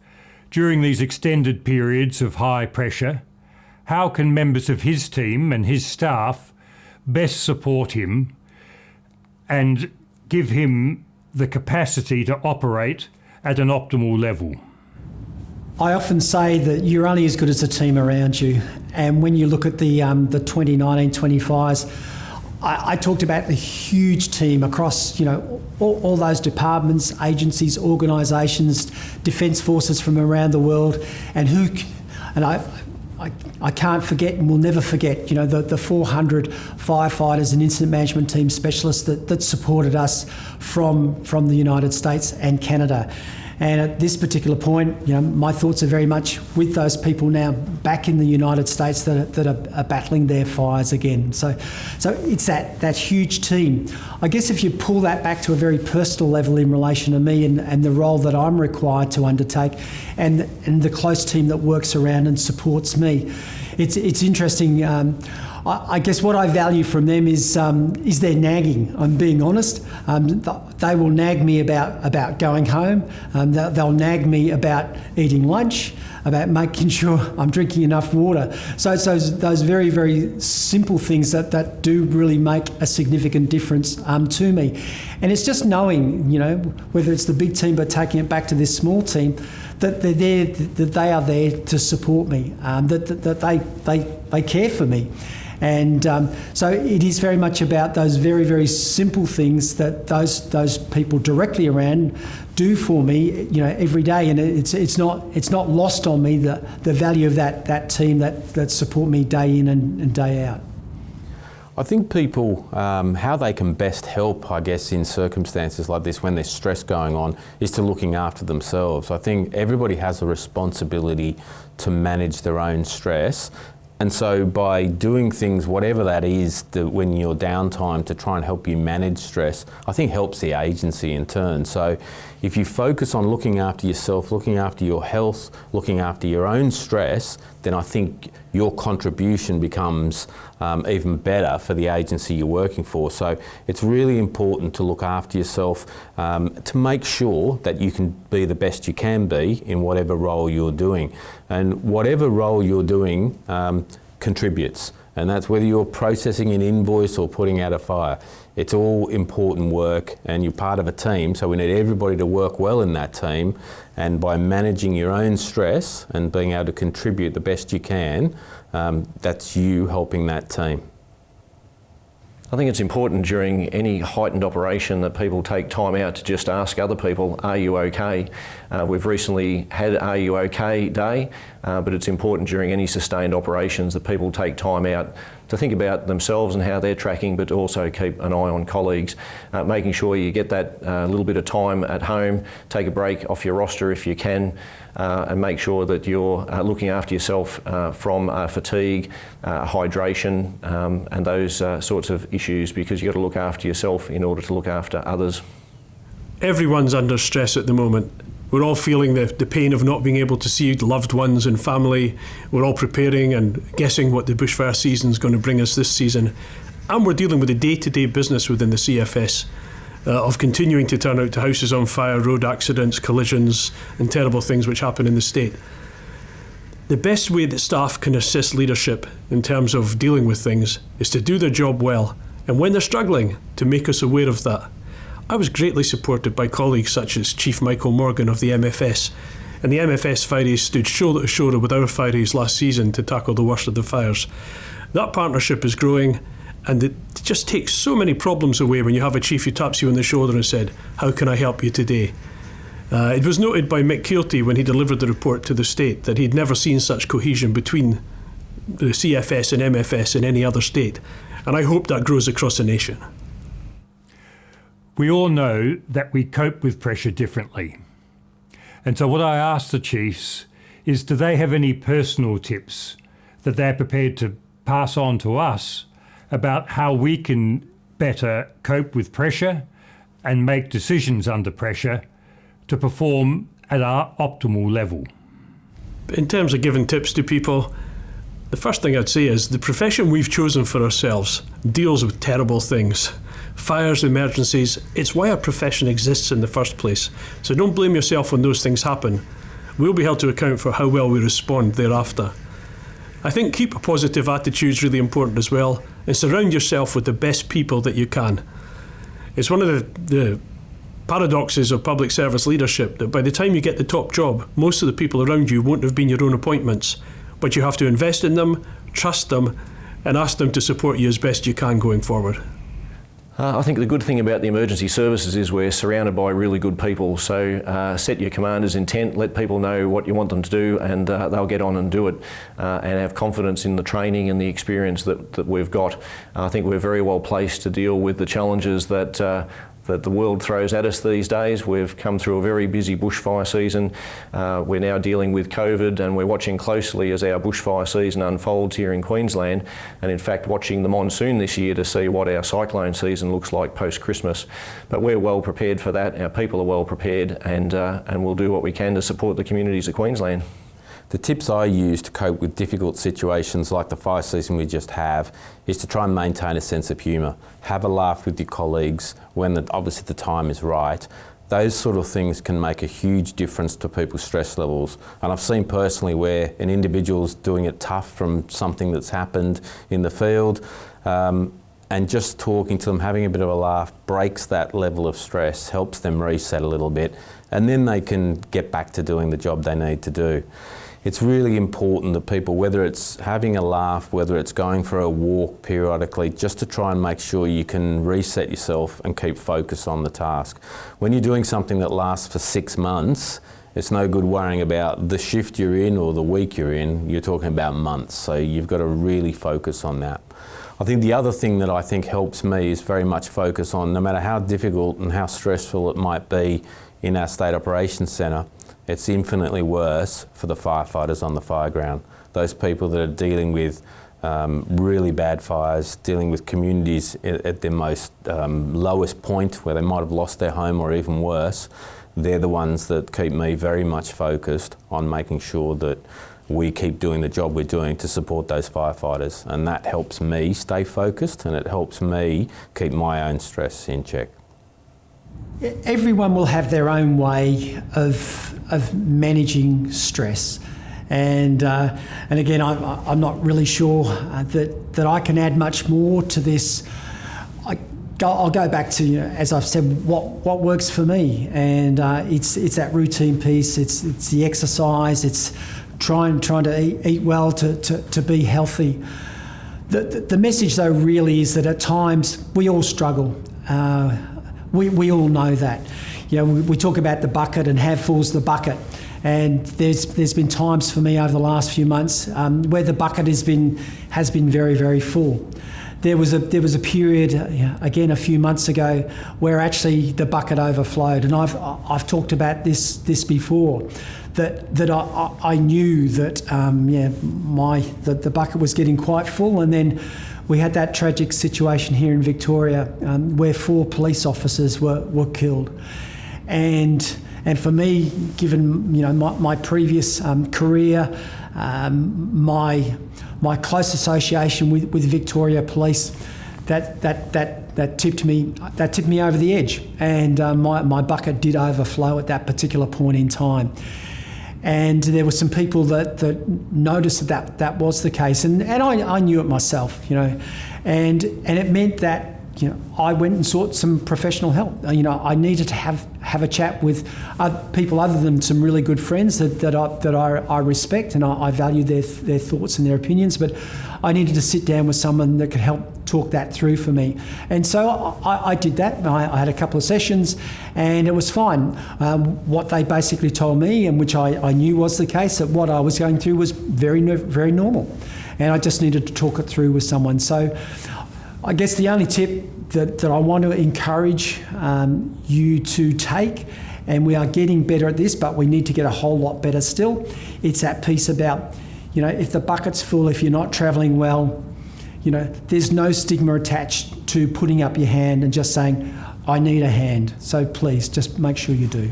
during these extended periods of high pressure, how can members of his team and his staff best support him and give him the capacity to operate at an optimal level? I often say that you're only as good as the team around you. And when you look at the 2019-20 fires, I talked about the huge team across, all those departments, agencies, organisations, defence forces from around the world, and I can't forget and will never forget, the 400 firefighters and incident management team specialists that supported us from the United States and Canada. And at this particular point, my thoughts are very much with those people now back in the United States that are battling their fires again. So it's that huge team. I guess if you pull that back to a very personal level in relation to me and the role that I'm required to undertake, and the close team that works around and supports me, it's interesting. I guess what I value from them is their nagging. I'm being honest. They will nag me about going home. They'll nag me about eating lunch, about making sure I'm drinking enough water. So it's those very, very simple things that do really make a significant difference to me. And it's just knowing, whether it's the big team but taking it back to this small team, that they're there, that they are there to support me, that they care for me. And so it is very much about those very, very simple things that those people directly around do for me, every day. And it's not lost on me the value of that team that support me day in and day out. I think people, how they can best help, I guess, in circumstances like this when there's stress going on, is to looking after themselves. I think everybody has a responsibility to manage their own stress. And so by doing things, whatever that is, when you're downtime to try and help you manage stress, I think helps the agency in turn. So if you focus on looking after yourself, looking after your health, looking after your own stress, then I think your contribution becomes even better for the agency you're working for. So it's really important to look after yourself, to make sure that you can be the best you can be in whatever role you're doing. And whatever role you're doing contributes. And that's whether you're processing an invoice or putting out a fire. It's all important work, and you're part of a team, so we need everybody to work well in that team. And by managing your own stress and being able to contribute the best you can, that's you helping that team. I think it's important during any heightened operation that people take time out to just ask other people, are you okay? We've recently had Are You OK Day, but it's important during any sustained operations that people take time out to think about themselves and how they're tracking, but also keep an eye on colleagues. Making sure you get that little bit of time at home, take a break off your roster if you can, and make sure that you're looking after yourself from fatigue, hydration, and those sorts of issues, because you've got to look after yourself in order to look after others. Everyone's under stress at the moment. We're all feeling the pain of not being able to see loved ones and family. We're all preparing and guessing what the bushfire season's going to bring us this season. And we're dealing with the day-to-day business within the CFS of continuing to turn out to houses on fire, road accidents, collisions, and terrible things which happen in the state. The best way that staff can assist leadership in terms of dealing with things is to do their job well, and when they're struggling, to make us aware of that. I was greatly supported by colleagues such as Chief Michael Morgan of the MFS, and the MFS Fireys stood shoulder to shoulder with our Fireys last season to tackle the worst of the fires. That partnership is growing, and it just takes so many problems away when you have a chief who taps you on the shoulder and said, how can I help you today? It was noted by Mick Keelty when he delivered the report to the state that he'd never seen such cohesion between the CFS and MFS in any other state, and I hope that grows across the nation. We all know that we cope with pressure differently. And so what I ask the chiefs is, do they have any personal tips that they're prepared to pass on to us about how we can better cope with pressure and make decisions under pressure to perform at our optimal level? In terms of giving tips to people, the first thing I'd say is the profession we've chosen for ourselves deals with terrible things. Fires, emergencies, it's why our profession exists in the first place. So don't blame yourself when those things happen. We'll be held to account for how well we respond thereafter. I think keep a positive attitude is really important as well, and surround yourself with the best people that you can. It's one of the paradoxes of public service leadership that by the time you get the top job, most of the people around you won't have been your own appointments, but you have to invest in them, trust them, and ask them to support you as best you can going forward. I think the good thing about the emergency services is we're surrounded by really good people, so set your commander's intent, let people know what you want them to do, and they'll get on and do it, and have confidence in the training and the experience that we've got. I think we're very well placed to deal with the challenges that the world throws at us these days. We've come through a very busy bushfire season. We're now dealing with COVID, and we're watching closely as our bushfire season unfolds here in Queensland, and in fact watching the monsoon this year to see what our cyclone season looks like post-Christmas. But we're well prepared for that, our people are well prepared, and we'll do what we can to support the communities of Queensland. The tips I use to cope with difficult situations like the fire season we just have is to try and maintain a sense of humour. Have a laugh with your colleagues when obviously the time is right. Those sort of things can make a huge difference to people's stress levels. And I've seen personally where an individual's doing it tough from something that's happened in the field, and just talking to them, having a bit of a laugh, breaks that level of stress, helps them reset a little bit, and then they can get back to doing the job they need to do. It's really important that people, whether it's having a laugh, whether it's going for a walk periodically, just to try and make sure you can reset yourself and keep focus on the task. When you're doing something that lasts for 6 months, it's no good worrying about the shift you're in or the week you're in. You're talking about months, so you've got to really focus on that. I think the other thing that I think helps me is very much focus on, no matter how difficult and how stressful it might be in our State Operations Centre, it's infinitely worse for the firefighters on the fire ground. Those people that are dealing with really bad fires, dealing with communities at their most lowest point where they might have lost their home or even worse, they're the ones that keep me very much focused on making sure that we keep doing the job we're doing to support those firefighters, and that helps me stay focused and it helps me keep my own stress in check. Everyone will have their own way of managing stress, and again, I'm not really sure that I can add much more to this. I'll go back to, as I've said, what works for me, and it's that routine piece. It's the exercise. It's trying to eat well to be healthy. The message though really is that at times we all struggle. We all know that. We talk about the bucket and how full's the bucket, and there's been times for me over the last few months where the bucket has been very, very full. There was a period again a few months ago where actually the bucket overflowed, and I've talked about this before. That I knew that the bucket was getting quite full, and then we had that tragic situation here in Victoria where 4 police officers were killed, and for me, given my previous career, my close association with Victoria Police, that tipped me over the edge, and my bucket did overflow at that particular point in time. And there were some people that noticed that was the case, and I knew it myself, and it meant that I went and sought some professional help. I needed to have a chat with people other than some really good friends that I respect, and I value their thoughts and their opinions, but I needed to sit down with someone that could help talk that through for me. And so I did that. I had a couple of sessions and it was fine. What they basically told me, and which I knew was the case, that what I was going through was very, very normal, and I just needed to talk it through with someone. So I guess the only tip that I want to encourage you to take, and we are getting better at this, but we need to get a whole lot better still, it's that piece about, if the bucket's full, if you're not travelling well, there's no stigma attached to putting up your hand and just saying, I need a hand. So please, just make sure you do.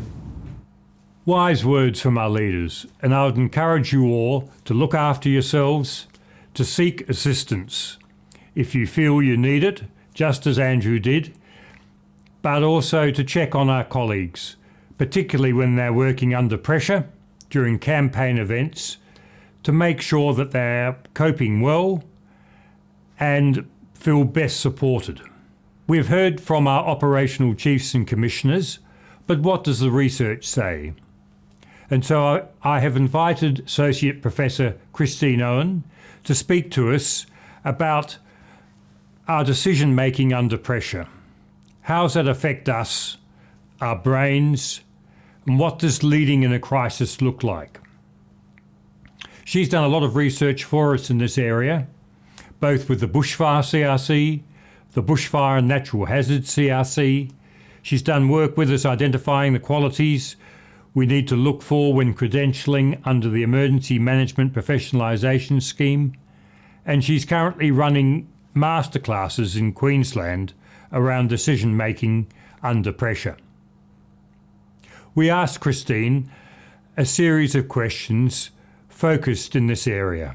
Wise words from our leaders, and I would encourage you all to look after yourselves, to seek assistance if you feel you need it, just as Andrew did, but also to check on our colleagues, particularly when they're working under pressure during campaign events, to make sure that they're coping well and feel best supported. We've heard from our operational chiefs and commissioners, but what does the research say? And so I have invited Associate Professor Christine Owen to speak to us about our decision making under pressure. How does that affect us, our brains, and what does leading in a crisis look like? She's done a lot of research for us in this area, both with the Bushfire CRC, the Bushfire and Natural Hazards CRC. She's done work with us identifying the qualities we need to look for when credentialing under the Emergency Management Professionalisation Scheme, and she's currently running masterclasses in Queensland around decision making under pressure. We asked Christine a series of questions focused in this area.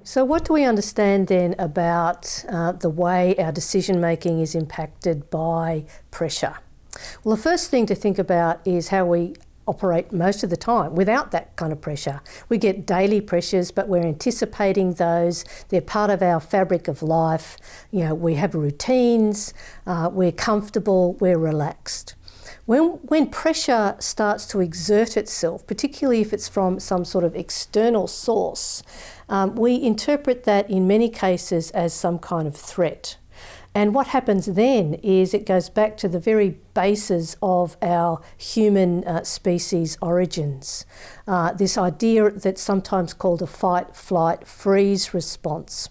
So what do we understand then about the way our decision making is impacted by pressure? Well, the first thing to think about is how we operate most of the time without that kind of pressure. We get daily pressures, but we're anticipating those. They're part of our fabric of life. We have routines, we're comfortable, we're relaxed. When pressure starts to exert itself, particularly if it's from some sort of external source, we interpret that in many cases as some kind of threat. And what happens then is it goes back to the very basis of our human species origins. This idea that's sometimes called a fight, flight, freeze response.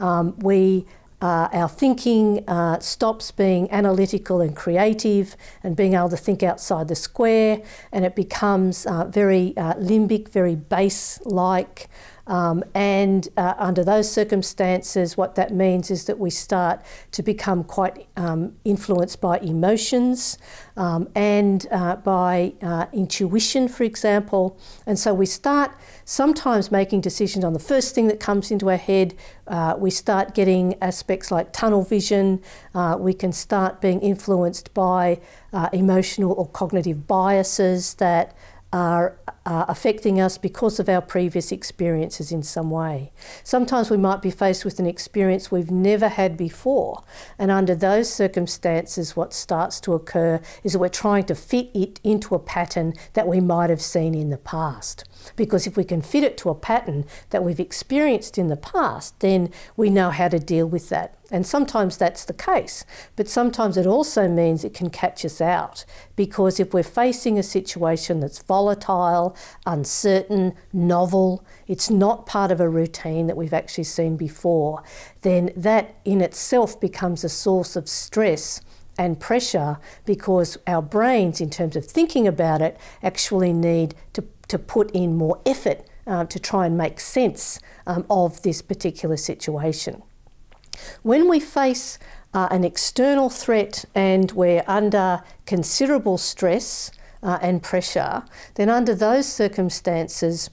Our thinking stops being analytical and creative and being able to think outside the square, and it becomes very limbic, very base-like. Under those circumstances, what that means is that we start to become quite influenced by emotions and by intuition, for example. And so we start sometimes making decisions on the first thing that comes into our head. We start getting aspects like tunnel vision. We can start being influenced by emotional or cognitive biases that are affecting us because of our previous experiences in some way. Sometimes we might be faced with an experience we've never had before, and under those circumstances what starts to occur is that we're trying to fit it into a pattern that we might have seen in the past. Because if we can fit it to a pattern that we've experienced in the past, then we know how to deal with that. And sometimes that's the case, but sometimes it also means it can catch us out, because if we're facing a situation that's volatile, uncertain, novel, it's not part of a routine that we've actually seen before, then that in itself becomes a source of stress and pressure, because our brains, in terms of thinking about it, actually need to put in more effort to try and make sense of this particular situation. When we face an external threat and we're under considerable stress and pressure, then under those circumstances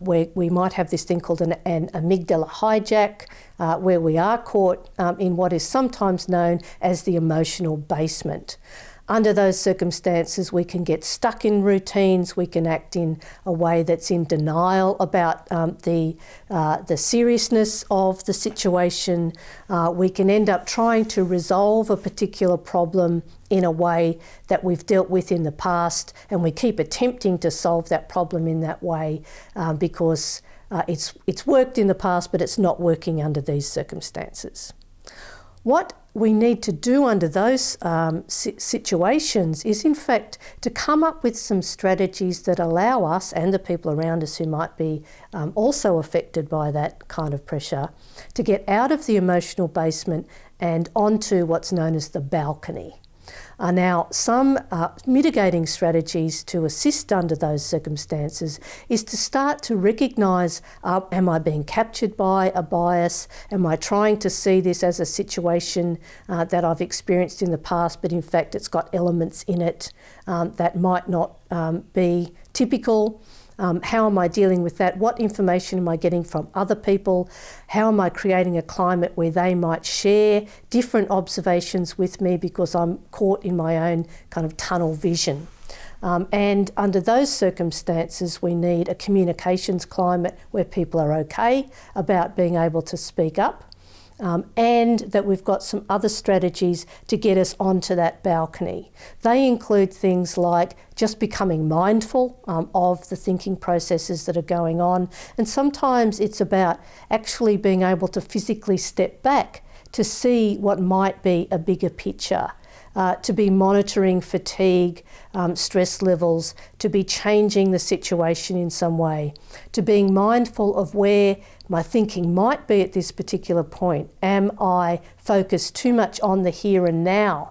we might have this thing called an amygdala hijack, where we are caught in what is sometimes known as the emotional basement. Under those circumstances, we can get stuck in routines. We can act in a way that's in denial about the seriousness of the situation. We can end up trying to resolve a particular problem in a way that we've dealt with in the past, and we keep attempting to solve that problem in that way because it's worked in the past, but it's not working under these circumstances. What we need to do under those situations is, in fact, to come up with some strategies that allow us and the people around us who might be also affected by that kind of pressure to get out of the emotional basement and onto what's known as the balcony. Now, some mitigating strategies to assist under those circumstances is to start to recognise, am I being captured by a bias? Am I trying to see this as a situation that I've experienced in the past, but in fact it's got elements in it that might not be typical? How am I dealing with that? What information am I getting from other people? How am I creating a climate where they might share different observations with me because I'm caught in my own kind of tunnel vision? And under those circumstances, we need a communications climate where people are okay about being able to speak up. And that we've got some other strategies to get us onto that balcony. They include things like just becoming mindful of the thinking processes that are going on. And sometimes it's about actually being able to physically step back to see what might be a bigger picture. To be monitoring fatigue, stress levels, to be changing the situation in some way, to being mindful of where my thinking might be at this particular point. Am I focused too much on the here and now?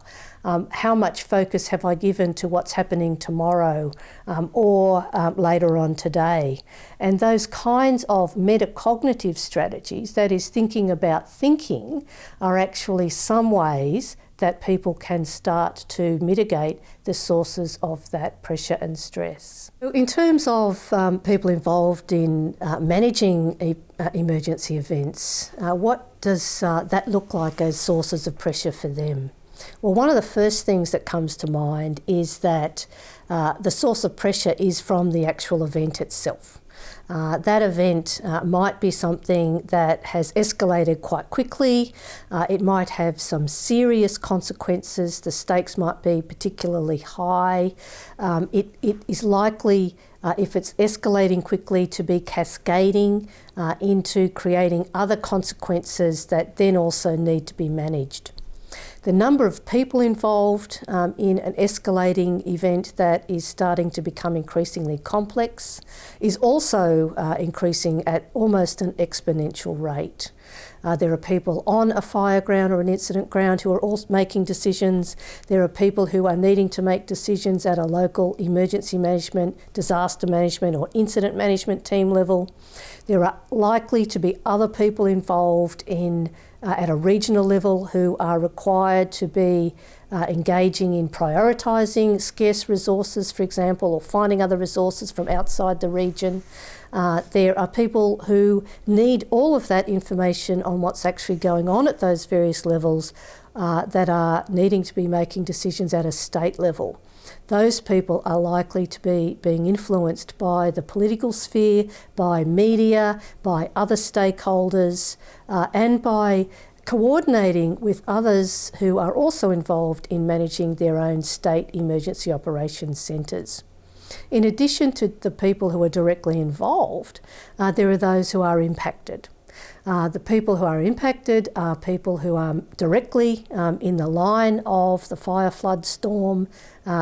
How much focus have I given to what's happening tomorrow or later on today? And those kinds of metacognitive strategies, that is thinking about thinking, are actually some ways that people can start to mitigate the sources of that pressure and stress. In terms of people involved in managing emergency events, what does that look like as sources of pressure for them? Well, one of the first things that comes to mind is that the source of pressure is from the actual event itself. That event might be something that has escalated quite quickly. It might have some serious consequences. The stakes might be particularly high. It is likely, if it's escalating quickly, to be cascading into creating other consequences that then also need to be managed. The number of people involved in an escalating event that is starting to become increasingly complex is also increasing at almost an exponential rate. There are people on a fire ground or an incident ground who are also making decisions. There are people who are needing to make decisions at a local emergency management, disaster management or incident management team level. There are likely to be other people involved at a regional level who are required to be engaging in prioritising scarce resources, for example, or finding other resources from outside the region. There are people who need all of that information on what's actually going on at those various levels that are needing to be making decisions at a state level. Those people are likely to be being influenced by the political sphere, by media, by other stakeholders, and by coordinating with others who are also involved in managing their own state emergency operations centres. In addition to the people who are directly involved, there are those who are impacted. The people who are impacted are people who are directly in the line of the fire, flood, storm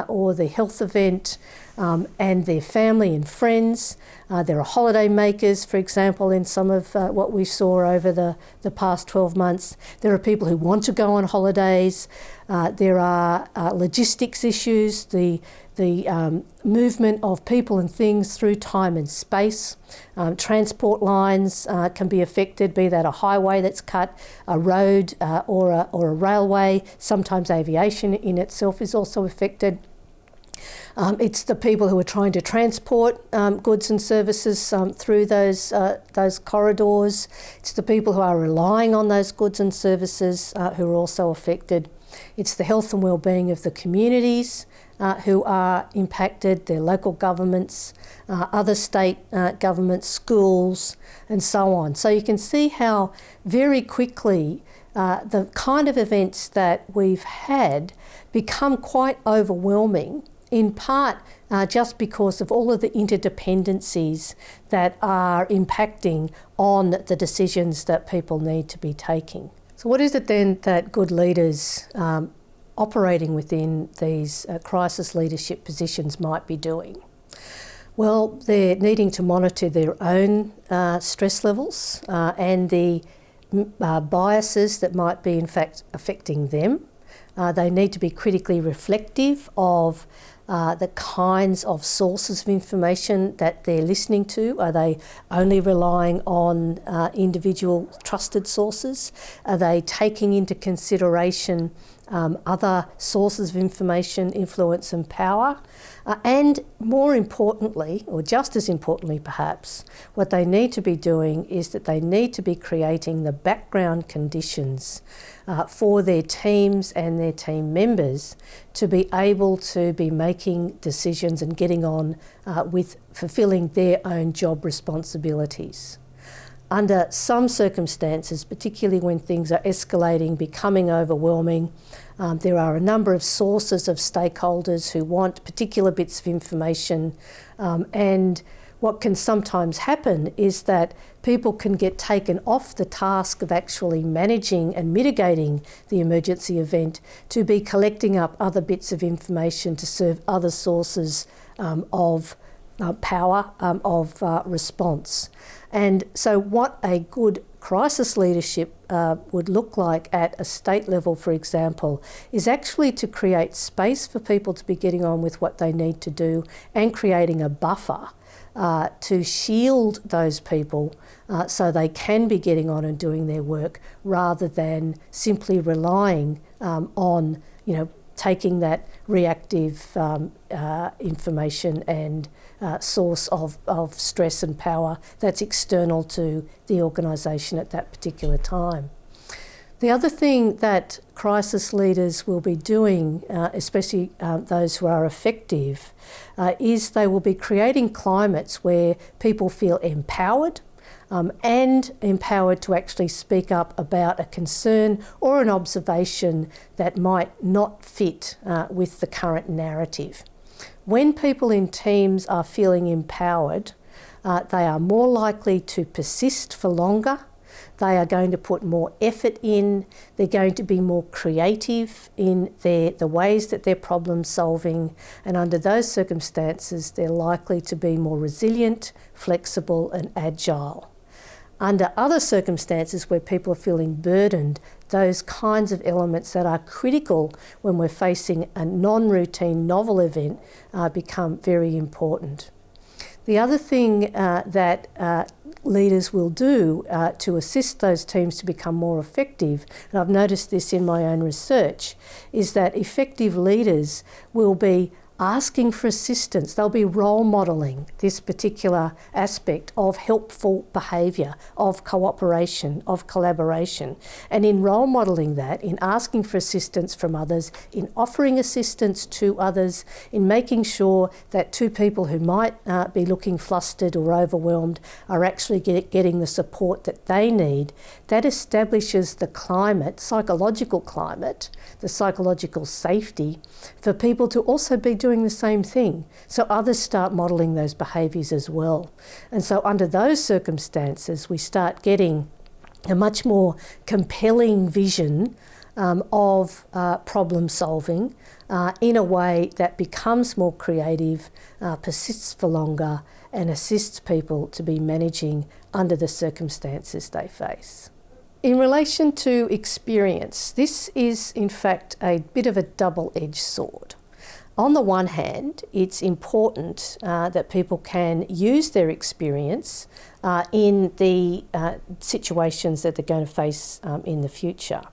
or the health event, and their family and friends. There are holiday makers, for example, in some of what we saw over the past 12 months. There are people who want to go on holidays. There are logistics issues, the movement of people and things through time and space. Transport lines can be affected, be that a highway that's cut, a road or a railway. Sometimes aviation in itself is also affected. It's the people who are trying to transport goods and services through those corridors. It's the people who are relying on those goods and services who are also affected. It's the health and well-being of the communities who are impacted, their local governments, other state governments, schools, and so on. So you can see how very quickly the kind of events that we've had become quite overwhelming, in part just because of all of the interdependencies that are impacting on the decisions that people need to be taking. So what is it then that good leaders operating within these crisis leadership positions might be doing? Well, they're needing to monitor their own stress levels and the biases that might be in fact affecting them. They need to be critically reflective of the kinds of sources of information that they're listening to. Are they only relying on individual trusted sources? Are they taking into consideration other sources of information, influence and power? And more importantly, or just as importantly perhaps, what they need to be doing is that they need to be creating the background conditions for their teams and their team members to be able to be making decisions and getting on with fulfilling their own job responsibilities. Under some circumstances, particularly when things are escalating, becoming overwhelming, there are a number of sources of stakeholders who want particular bits of information, and what can sometimes happen is that people can get taken off the task of actually managing and mitigating the emergency event to be collecting up other bits of information to serve other sources of power, of response. And so what a good crisis leadership would look like at a state level, for example, is actually to create space for people to be getting on with what they need to do and creating a buffer to shield those people so they can be getting on and doing their work rather than simply relying on, taking that reactive information and source of stress and power that's external to the organisation at that particular time. The other thing that crisis leaders will be doing, especially those who are effective, is they will be creating climates where people feel empowered and empowered to actually speak up about a concern or an observation that might not fit with the current narrative. When people in teams are feeling empowered, they are more likely to persist for longer. They are going to put more effort in. They're going to be more creative in the ways that they're problem solving. And under those circumstances, they're likely to be more resilient, flexible and agile. Under other circumstances where people are feeling burdened, those kinds of elements that are critical when we're facing a non-routine novel event become very important. The other thing that leaders will do to assist those teams to become more effective, and I've noticed this in my own research, is that effective leaders will be asking for assistance. They'll be role modelling this particular aspect of helpful behaviour, of cooperation, of collaboration. And in role modelling that, in asking for assistance from others, in offering assistance to others, in making sure that two people who might be looking flustered or overwhelmed are actually getting the support that they need, that establishes the climate, psychological climate, the psychological safety for people to also be doing the same thing. So others start modelling those behaviours as well. And so under those circumstances, we start getting a much more compelling vision of problem solving in a way that becomes more creative, persists for longer, and assists people to be managing under the circumstances they face. In relation to experience, this is in fact a bit of a double-edged sword. On the one hand, it's important that people can use their experience in the situations that they're going to face in the future.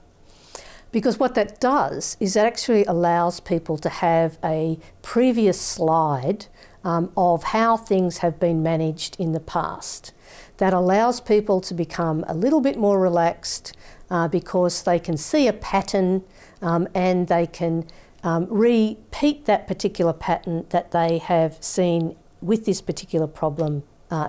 Because what that does is it actually allows people to have a previous slide of how things have been managed in the past. That allows people to become a little bit more relaxed because they can see a pattern and they can repeat that particular pattern that they have seen with this particular problem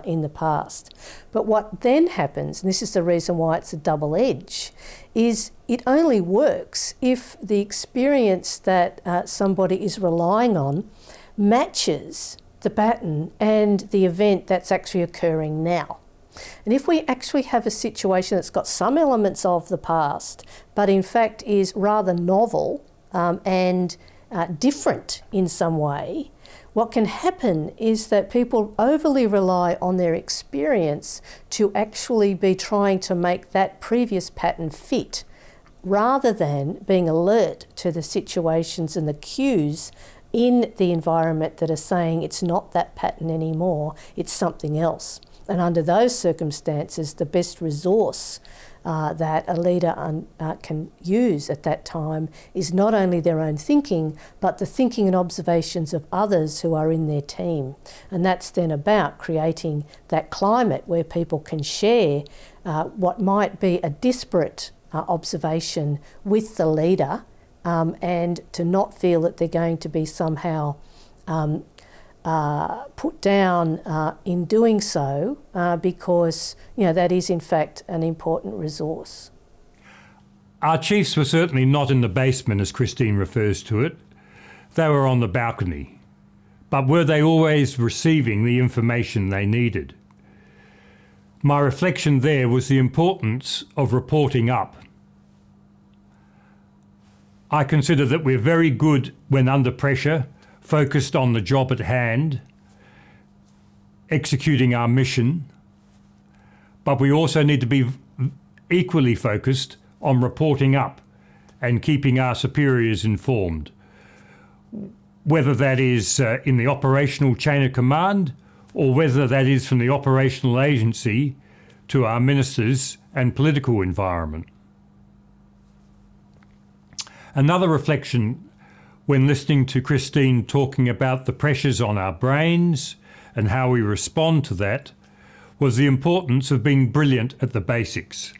in the past. But what then happens, and this is the reason why it's a double edge, is it only works if the experience that somebody is relying on matches the pattern and the event that's actually occurring now. And if we actually have a situation that's got some elements of the past, but in fact is rather novel and different in some way, what can happen is that people overly rely on their experience to actually be trying to make that previous pattern fit, rather than being alert to the situations and the cues in the environment that are saying it's not that pattern anymore, it's something else. And under those circumstances, the best resource that a leader can use at that time is not only their own thinking, but the thinking and observations of others who are in their team. And that's then about creating that climate where people can share what might be a disparate observation with the leader, and to not feel that they're going to be somehow put down in doing so, because that is in fact an important resource. Our chiefs were certainly not in the basement, as Christine refers to it. They were on the balcony. But were they always receiving the information they needed? My reflection there was the importance of reporting up. I consider that we're very good when under pressure, focused on the job at hand, executing our mission, but we also need to be equally focused on reporting up and keeping our superiors informed, whether that is in the operational chain of command or whether that is from the operational agency to our ministers and political environment. Another reflection when listening to Christine talking about the pressures on our brains and how we respond to that was the importance of being brilliant at the basics.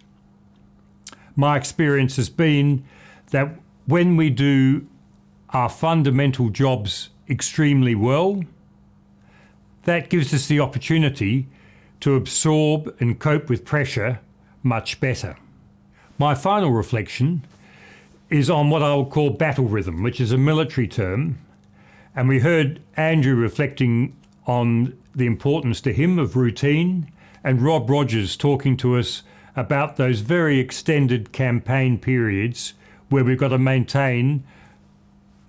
My experience has been that when we do our fundamental jobs extremely well, that gives us the opportunity to absorb and cope with pressure much better. My final reflection is on what I would call battle rhythm, which is a military term. And we heard Andrew reflecting on the importance to him of routine, and Rob Rogers talking to us about those very extended campaign periods where we've got to maintain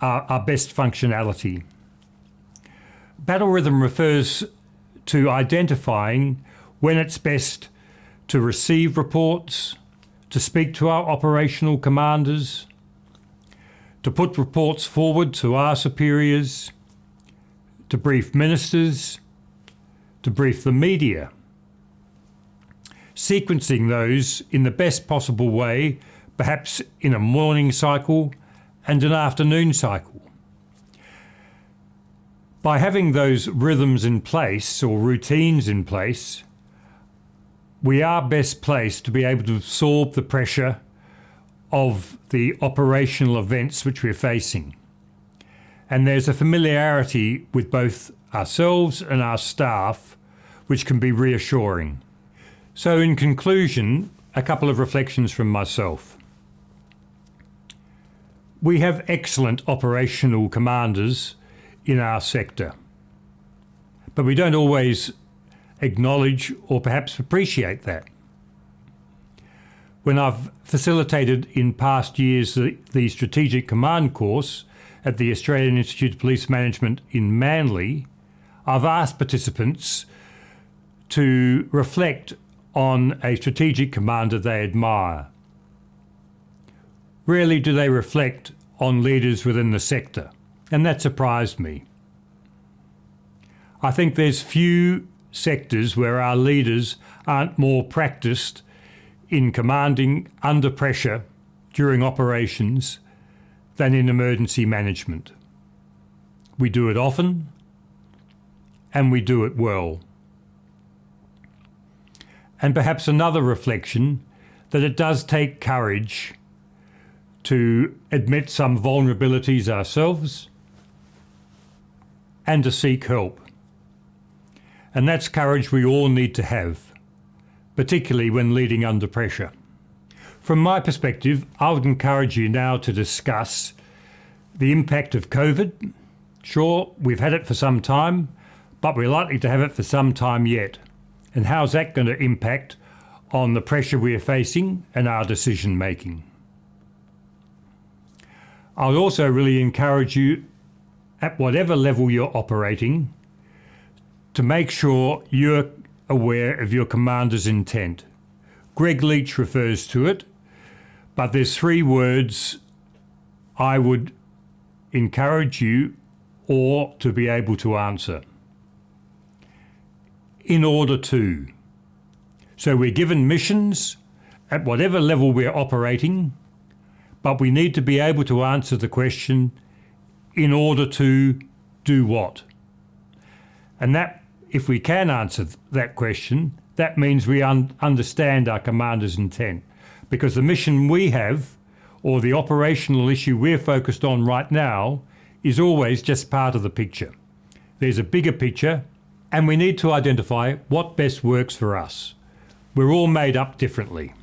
our best functionality. Battle rhythm refers to identifying when it's best to receive reports, to speak to our operational commanders, to put reports forward to our superiors, to brief ministers, to brief the media, sequencing those in the best possible way, perhaps in a morning cycle and an afternoon cycle. By having those rhythms in place or routines in place, we are best placed to be able to absorb the pressure of the operational events which we're facing. And there's a familiarity with both ourselves and our staff which can be reassuring. So in conclusion, a couple of reflections from myself. We have excellent operational commanders in our sector, but we don't always acknowledge or perhaps appreciate that. When I've facilitated in past years the Strategic Command course at the Australian Institute of Police Management in Manly, I've asked participants to reflect on a strategic commander they admire. Rarely do they reflect on leaders within the sector, and that surprised me. I think there's few sectors where our leaders aren't more practiced in commanding under pressure during operations than in emergency management. We do it often, and we do it well. And perhaps another reflection that it does take courage to admit some vulnerabilities ourselves and to seek help. And that's courage we all need to have, particularly when leading under pressure. From my perspective, I would encourage you now to discuss the impact of COVID. Sure, we've had it for some time, but we're likely to have it for some time yet. And how's that going to impact on the pressure we are facing and our decision making? I would also really encourage you, at whatever level you're operating, to make sure you're aware of your commander's intent. Greg Leach refers to it, but there's 3 words I would encourage you or to be able to answer. In order to. So we're given missions at whatever level we're operating, but we need to be able to answer the question, in order to do what? And that, if we can answer that question, that means we understand our commander's intent, because the mission we have, or the operational issue we're focused on right now, is always just part of the picture. There's a bigger picture, and we need to identify what best works for us. We're all made up differently.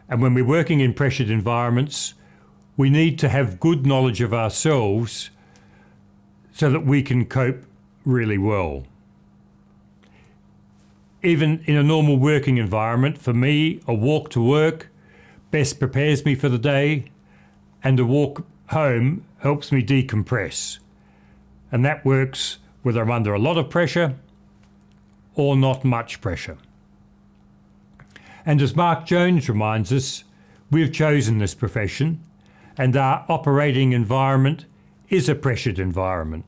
And when we're working in pressured environments, we need to have good knowledge of ourselves so that we can cope really well. Even in a normal working environment, for me, a walk to work best prepares me for the day, and a walk home helps me decompress. And that works whether I'm under a lot of pressure or not much pressure. And as Mark Jones reminds us, we've chosen this profession, and our operating environment is a pressured environment.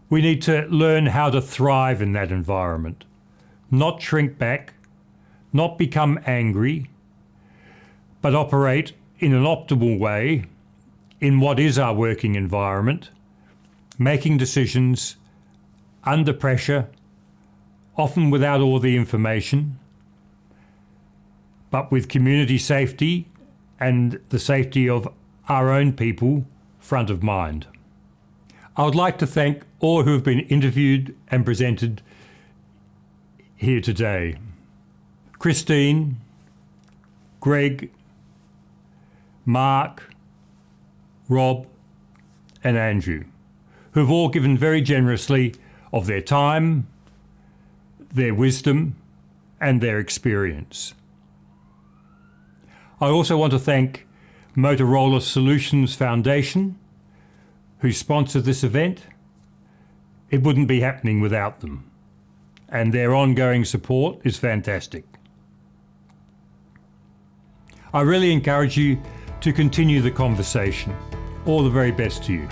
We need to learn how to thrive in that environment, not shrink back, not become angry, but operate in an optimal way in what is our working environment, making decisions under pressure, often without all the information, but with community safety and the safety of our own people front of mind. I would like to thank all who have been interviewed and presented here today. Christine, Greg, Mark, Rob, and Andrew, who have all given very generously of their time, their wisdom, and their experience. I also want to thank Motorola Solutions Foundation, who sponsored this event. It wouldn't be happening without them, and their ongoing support is fantastic. I really encourage you to continue the conversation. All the very best to you.